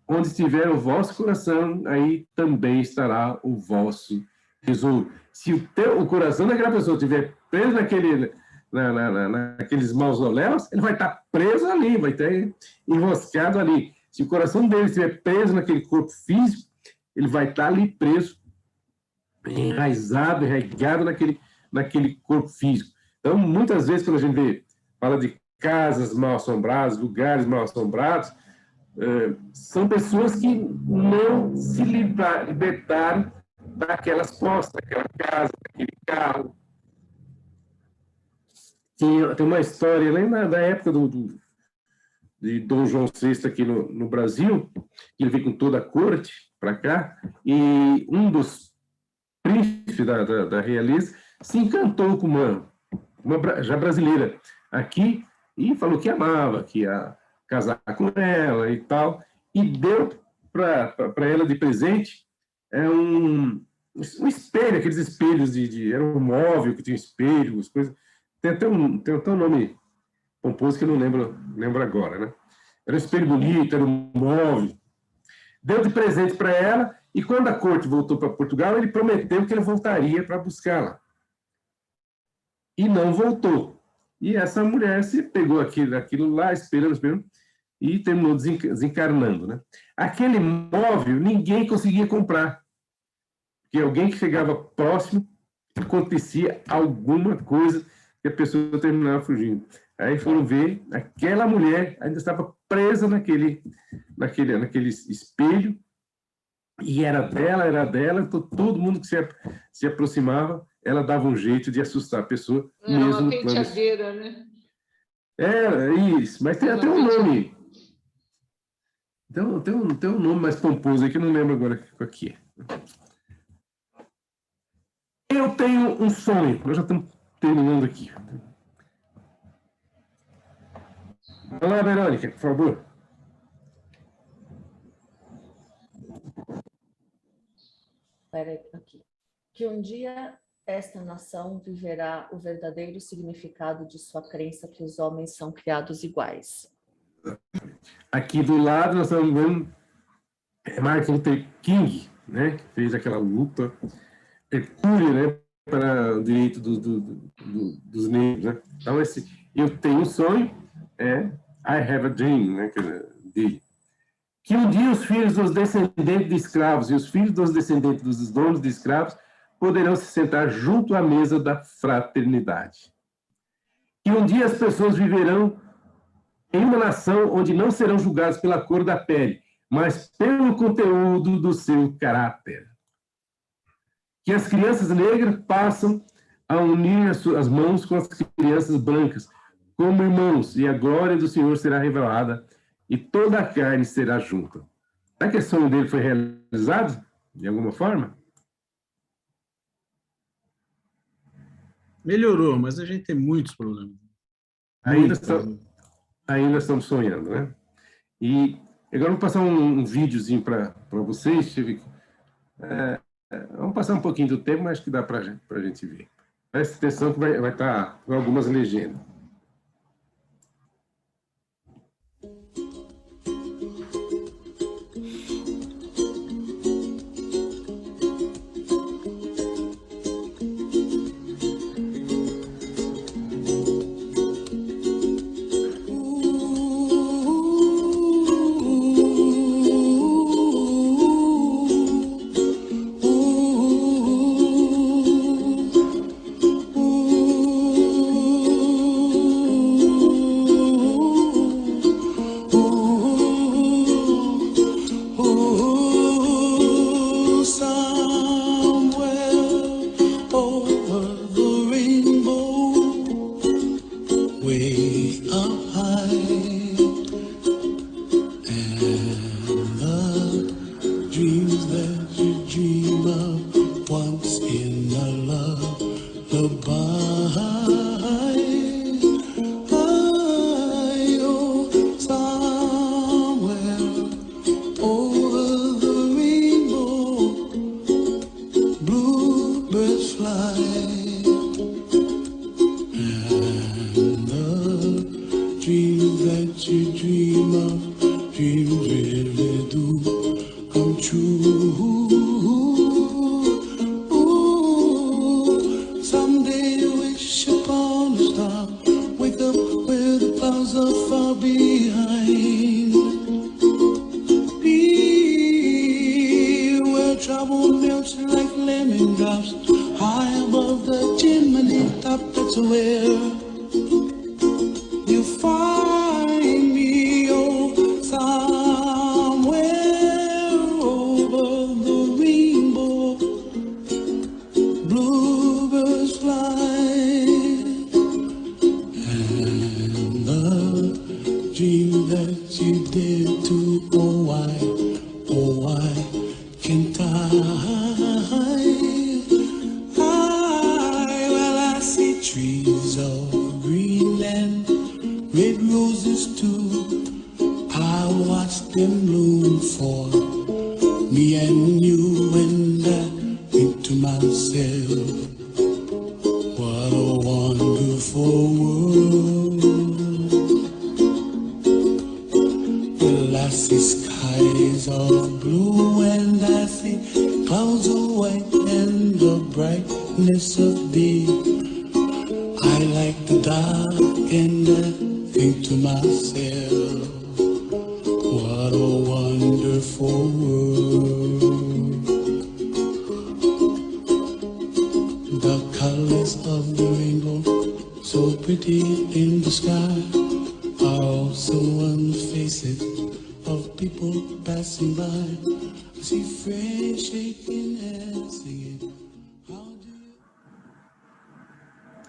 onde estiver o vosso coração, aí também estará o vosso tesouro. Se o coração daquela pessoa estiver preso naqueles mausoléus, ele vai estar preso ali, vai estar enroscado ali. Se o coração dele estiver preso naquele corpo físico, ele vai estar ali preso, enraizado, enraigado naquele corpo físico. Então, muitas vezes, quando a gente fala de casas mal assombradas, lugares mal assombrados, são pessoas que não se libertaram daquelas postas, daquela casa, daquele carro. Tem uma história, lembra da época de Dom João VI aqui no Brasil, que ele veio com toda a corte para cá, e um dos príncipes da realeza se encantou com uma já brasileira aqui e falou que amava, que ia casar com ela e tal, e deu para ela de presente um espelho, aqueles espelhos era um móvel que tinha espelho, as coisas. Tem até um nome pomposo que eu não lembro agora, né? Era um espelho bonito, era um móvel. Deu de presente para ela, e quando a corte voltou para Portugal, ele prometeu que ele voltaria para buscá-la. E não voltou. E essa mulher se pegou aquilo lá, esperando, e terminou desencarnando, né? Aquele móvel ninguém conseguia comprar. Porque alguém que chegava próximo, acontecia alguma coisa que a pessoa terminava fugindo. Aí foram ver, aquela mulher ainda estava presa naquele espelho, e era dela, então todo mundo que se aproximava, ela dava um jeito de assustar a pessoa. Era mesmo uma penteadeira, né? Era isso, mas tem até um nome. Então, tem um nome mais pomposo aí que eu não lembro agora qual que é. Eu tenho um sonho. Nós já estamos terminando aqui. Vamos lá, Verônica, por favor. Espera aí, aqui. Que um dia esta nação viverá o verdadeiro significado de sua crença que os homens são criados iguais. Aqui do lado nós estamos vendo Martin Luther King, né, que fez aquela luta hercúlea, né, para o direito dos negros, né? Então eu tenho um sonho, I have a dream, né, dele. Que um dia os filhos dos descendentes de escravos e os filhos dos descendentes dos donos de escravos poderão se sentar junto à mesa da fraternidade. Que um dia as pessoas viverão em uma nação onde não serão julgados pela cor da pele, mas pelo conteúdo do seu caráter. Que as crianças negras passam a unir as mãos com as crianças brancas, como irmãos, e a glória do Senhor será revelada, e toda a carne será junta. Será que esse sonho dele foi realizado de alguma forma? Melhorou, mas a gente tem muitos problemas. Ainda estamos sonhando, né? E agora eu vou passar um videozinho para vocês. Vamos passar um pouquinho do tempo, mas acho que dá para a gente ver. Presta atenção que vai estar com algumas legendas.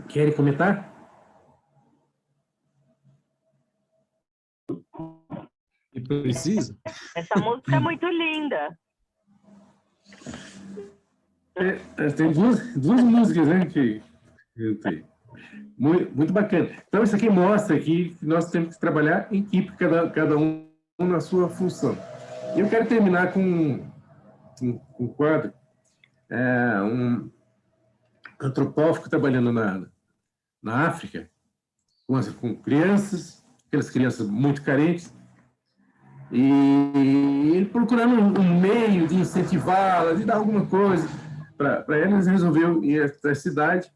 Querem comentar? E precisa? Essa música é muito linda. Tem duas músicas, né, que eu tenho. Muito bacana. Então, isso aqui mostra que nós temos que trabalhar em equipe, cada um na sua função. E eu quero terminar com um quadro, um antropófago trabalhando na África, com crianças, aquelas crianças muito carentes, e ele procurando um meio de incentivá-las, de dar alguma coisa para elas, resolveu ir à cidade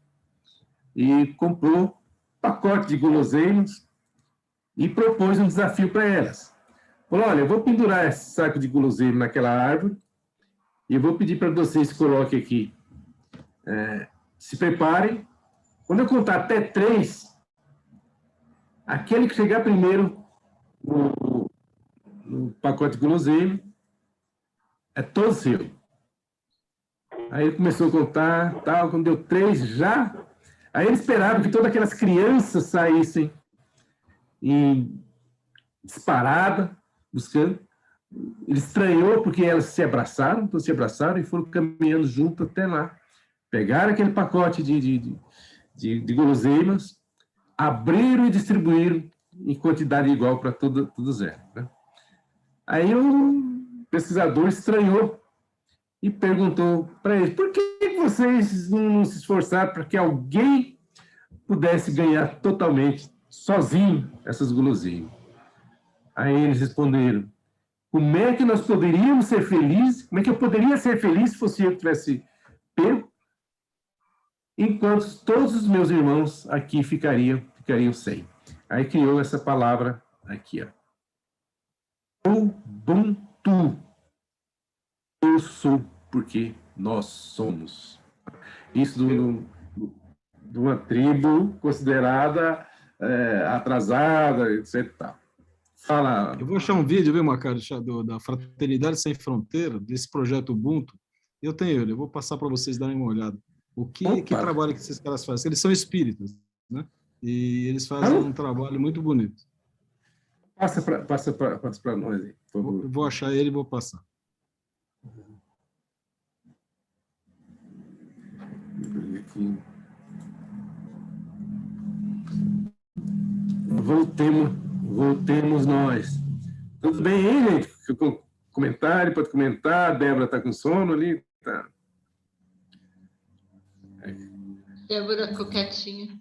e comprou um pacote de guloseimas e propôs um desafio para elas. Falou, olha, eu vou pendurar esse saco de guloseima naquela árvore e eu vou pedir para vocês que coloquem aqui, se preparem. Quando eu contar até 3, aquele que chegar primeiro no pacote de guloseima é todo seu. Aí ele começou a contar, tal, quando deu 3 já, aí ele esperava que todas aquelas crianças saíssem em disparada, buscando. Ele estranhou porque elas se abraçaram, então se abraçaram e foram caminhando junto até lá. Pegaram aquele pacote de guloseimas, abriram e distribuíram em quantidade igual para todos eles. Né? Aí o pesquisador estranhou e perguntou para eles, por que vocês não se esforçaram para que alguém pudesse ganhar totalmente, sozinho, essas guloseimas? Aí eles responderam, como é que nós poderíamos ser felizes? Como é que eu poderia ser feliz se fosse eu que tivesse pego? Enquanto todos os meus irmãos aqui ficariam sem. Aí criou essa palavra aqui, ó. Ubuntu. Eu sou porque nós somos. Isso de uma tribo considerada atrasada, etc. Fala. Eu vou achar um vídeo, viu, Macário, da Fraternidade Sem Fronteira, desse projeto Ubuntu. Eu tenho ele, eu vou passar para vocês darem uma olhada. Que trabalho que esses caras fazem? Eles são espíritas, né? E eles fazem um trabalho muito bonito. Passa para nós aí, por favor. Eu vou achar ele e vou passar. Voltemos nós. Tudo bem aí, gente? Comentário, pode comentar. A Débora está com sono ali. Tá. Débora ficou quietinha.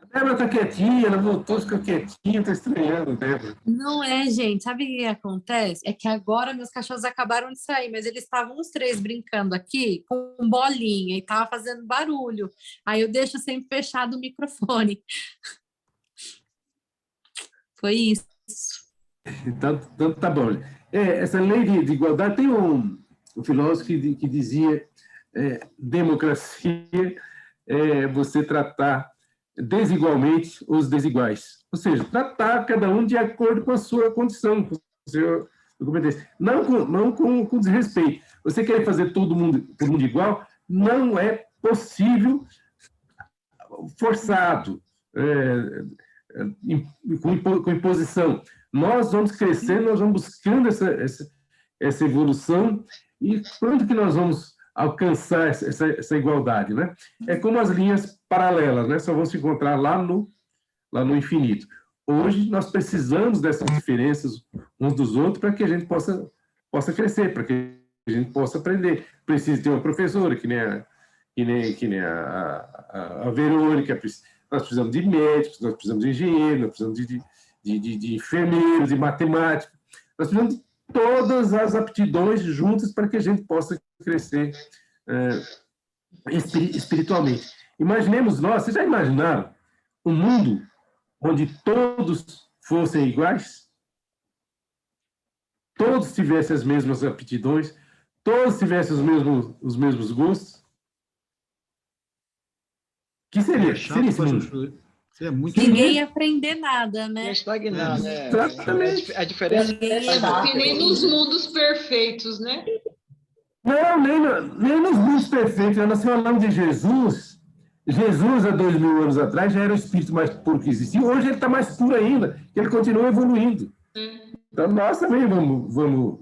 A Débora está quietinha, ela voltou, ficou quietinha, está estranhando a Débora. Não é, gente. Sabe o que acontece? É que agora meus cachorros acabaram de sair, mas eles estavam os três brincando aqui com bolinha e tava fazendo barulho. Aí eu deixo sempre fechado o microfone. Foi isso. Então tá bom. Essa lei de igualdade, tem um filósofo que dizia democracia é você tratar desigualmente os desiguais. Ou seja, tratar cada um de acordo com a sua condição, com a sua competência. Não com desrespeito. Você querer fazer todo mundo igual, não é possível forçado, com imposição. Nós vamos crescendo, nós vamos buscando essa evolução, e quando que nós vamos alcançar essa igualdade, né? É como as linhas paralelas, né? Só vão se encontrar lá no infinito. Hoje nós precisamos dessas diferenças uns dos outros para que a gente possa crescer, para que a gente possa aprender. Precisa ter uma professora, que nem a Verônica. Nós precisamos de médicos, nós precisamos de engenheiros, nós precisamos de enfermeiros, de matemáticos. Nós precisamos de todas as aptidões juntas para que a gente possa crescer espiritualmente. Imaginemos nós, vocês já imaginaram um mundo onde todos fossem iguais? Todos tivessem as mesmas aptidões, todos tivessem os mesmos gostos? Que seria? Seria esse mundo? Ninguém ia aprender nada, né? Ia estagnar, né? Exatamente. A diferença Que nem nos mundos perfeitos, né? Não, nem nos mundos perfeitos. Nós falamos de Jesus. Jesus, há 2000 anos atrás, já era o espírito mais puro que existia. Hoje ele está mais puro ainda, ele continua evoluindo. Então, nós também vamos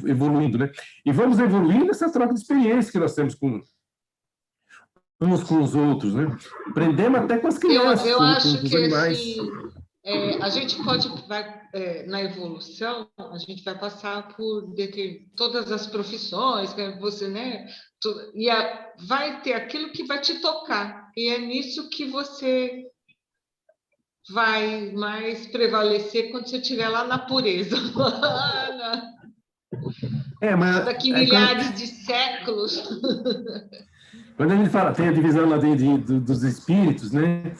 evoluindo, né? E vamos evoluindo nessa troca de experiência que nós temos uns com os outros, né? Aprendemos até com as crianças, eu acho com os que animais. assim, a gente na evolução, a gente vai passar por todas as profissões, você, né? E vai ter aquilo que vai te tocar, e é nisso que você vai mais prevalecer quando você estiver lá na pureza. Mas daqui milhares de séculos. Quando a gente fala, tem a divisão lá dos espíritos, né?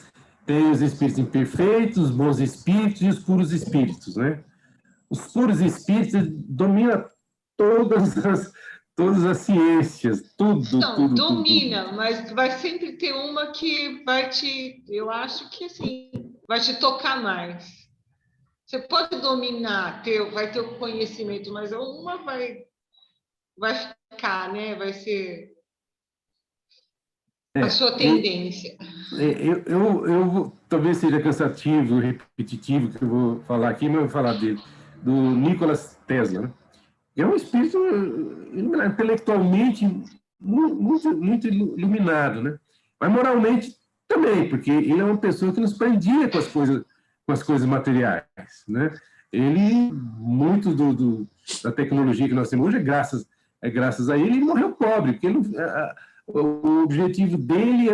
Tem os espíritos imperfeitos, os bons espíritos e os puros espíritos, né? Os puros espíritos dominam todas as ciências, tudo. Domina, mas vai sempre ter uma que eu acho que assim, vai te tocar mais. Você pode dominar, vai ter o conhecimento, mas uma vai ficar, né? Vai ser a sua tendência. Eu talvez seja cansativo, repetitivo, que eu vou falar aqui, mas eu vou falar do Nikola Tesla, né? É um espírito intelectualmente muito iluminado, né? Mas moralmente também, porque ele é uma pessoa que nos prendia com as coisas materiais, né? Muito da tecnologia que nós temos hoje é graças a ele morreu pobre, porque o objetivo dele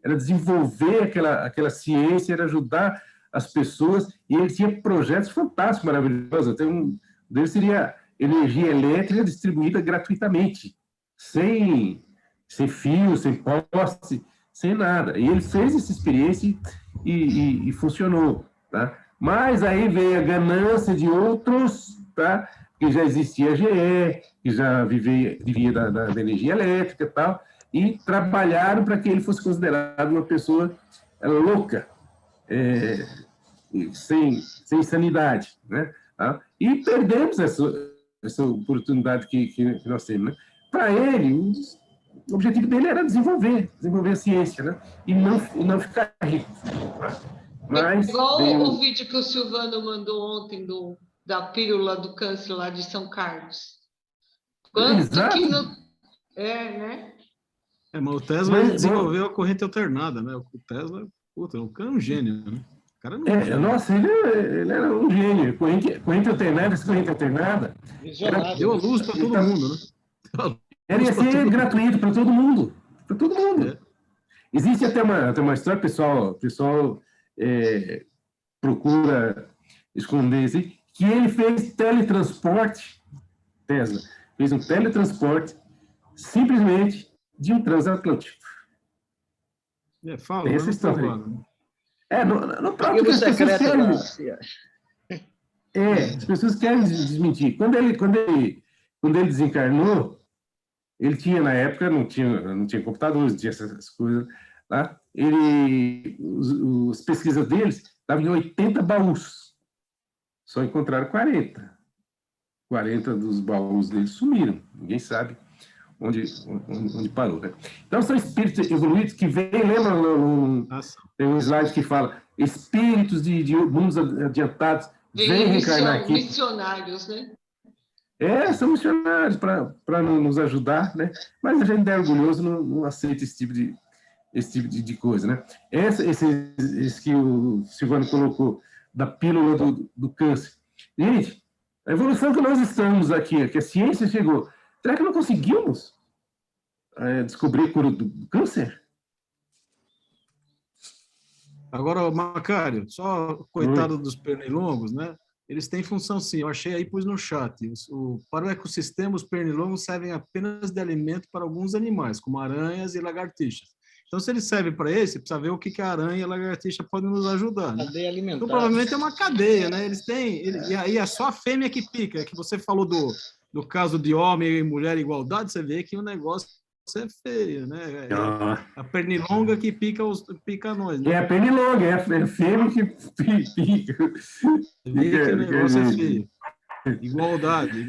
era desenvolver aquela ciência, era ajudar as pessoas, e ele tinha projetos fantásticos, maravilhosos. Até um deles seria energia elétrica distribuída gratuitamente, sem fio, sem poste, sem nada. E ele fez essa experiência e funcionou, tá? Mas aí veio a ganância de outros, tá? Que já existia a GE, que já vivia da energia elétrica e tal, e trabalharam para que ele fosse considerado uma pessoa louca, sem sanidade, né? Tá? E perdemos essa oportunidade que nós temos, né? Para ele, o objetivo dele era desenvolver a ciência, né? E não ficar rico. Mas, igual o vídeo que o Silvano mandou ontem da pílula do câncer lá de São Carlos. Quanto exato. que não... né? Mas o Tesla desenvolveu a corrente alternada, né? O Tesla, puta, o cara é um gênio, né? O cara não é um gênio. Nossa, ele era um gênio. Corrente alternada. Deu a luz para todo mundo, né? Ia ser gratuito para todo mundo. Para todo mundo. É. Existe até uma história, pessoal procura esconder assim, que ele fez teletransporte, Tesla, fez um teletransporte simplesmente de um transatlântico. Fala, essa história. No próprio secreto as pessoas querem desmentir. Quando ele desencarnou, ele tinha, na época, não tinha computadores, não tinha essas coisas, tá? As pesquisas deles estavam em 80 baús. Só encontraram 40. 40 dos baús deles sumiram. Ninguém sabe onde parou, né? Então, são espíritos evoluídos que vêm, lembra? Tem um slide que fala espíritos de mundos adiantados vêm reencarnar aqui. Missionários, né? São missionários para nos ajudar, né? Mas a gente é orgulhoso, não aceita esse tipo de coisa, né? Esse que o Silvano colocou, da pílula do câncer. Gente, a evolução que nós estamos aqui, que a ciência chegou, será que não conseguimos descobrir a cura do câncer? Agora, Macário, só coitado dos pernilongos, né? Eles têm função sim, eu achei aí, pus no chat. Para o ecossistema, os pernilongos servem apenas de alimento para alguns animais, como aranhas e lagartixas. Então, se eles servem para esse, precisa ver o que a aranha e a lagartixa podem nos ajudar. Né? Cadeia alimentar. Então, provavelmente é uma cadeia, né? E aí é só a fêmea que pica. Que você falou do caso de homem e mulher em igualdade, você vê que o negócio é feio, né? A pernilonga que pica nós. Né? É a pernilonga, é a fêmea que pica. Você vê que o negócio é feio. Igualdade.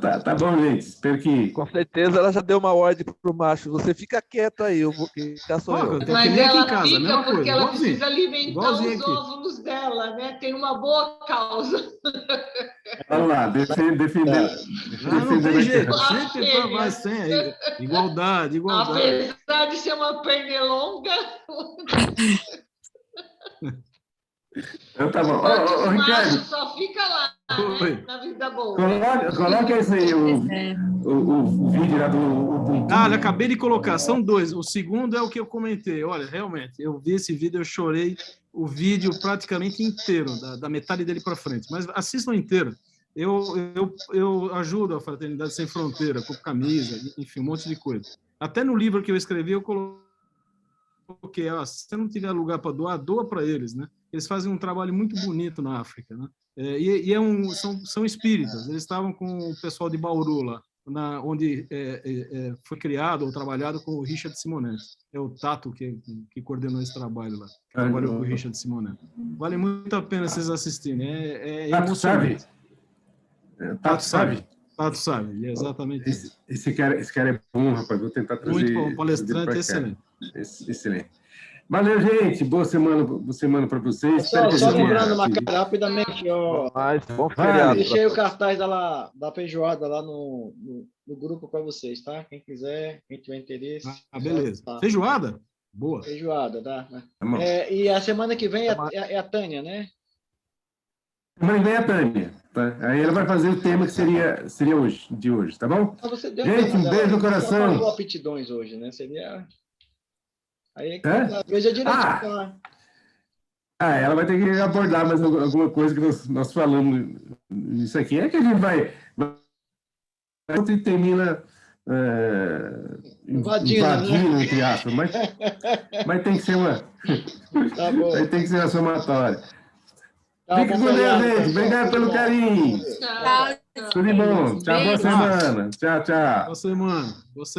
Tá bom, gente. Espero que... Com certeza ela já deu uma ordem pro macho. Você fica quieto aí, eu vou ficar só eu. Mas ela fica porque coisa, ela precisa alimentar os aqui. óvulos dela, né? Tem uma boa causa. Vamos lá, defender. Não tem jeito. Sempre vai sem. Igualdade. Apesar de ser uma pernilonga... Então tá bom. Ô, Ricardo, só fica lá, né? Na vida boa. Coloca esse aí, o vídeo lá do... Acabei de colocar, são dois. O segundo é o que eu comentei. Olha, realmente, eu vi esse vídeo, eu chorei o vídeo praticamente inteiro, da metade dele para frente. Mas assistam inteiro. Eu ajudo a Fraternidade Sem Fronteira, com camisa, enfim, um monte de coisa. Até no livro que eu escrevi, eu coloquei, se você não tiver lugar para doar, doa para eles, né? Eles fazem um trabalho muito bonito na África, né? São espíritas. Eles estavam com o pessoal de Bauru lá, onde foi criado ou trabalhado com o Richard Simonetti. É o Tato que coordenou esse trabalho lá. Trabalhou com o Richard Simonetti. Vale muito a pena vocês assistirem. É emocionante. Tato sabe? Tato sabe, é exatamente isso. Esse cara é bom, rapaz. Vou tentar trazer... Muito bom, palestrante excelente. Excelente. Valeu, gente. Boa semana para vocês. Espero que Só a gente lembrando, tenha- Macaé, rapidamente, ó. Mas bom Vale. feriado. Deixei o cartaz da feijoada lá no grupo para vocês, tá? Quem quiser, quem tiver interesse. Ah, beleza. Tá. Feijoada? Boa. Feijoada, tá? Tá bom. E a semana que vem é a Tânia, né? Semana que vem é a Tânia. Tá? Aí ela vai fazer o tema que seria hoje, de hoje, tá bom? Ah, você deu Gente, um beijo no coração. Ela falou aptidões hoje, né? Seria. Aí Hã? veja direitinho. Ah! Tá? Ela vai ter que abordar mais alguma coisa que nós falamos nisso aqui. É que a gente vai e termina invadindo, entre aspas, mas tem que ser Tá bom. tem que ser uma somatória. Tá, Fica bom com Deus, feriado, gente. pessoal. Obrigado pelo Tudo bom. carinho. Tchau. Tudo de bom. Tchau, boa Beijo. semana. Tchau, tchau. Boa semana. Boa semana.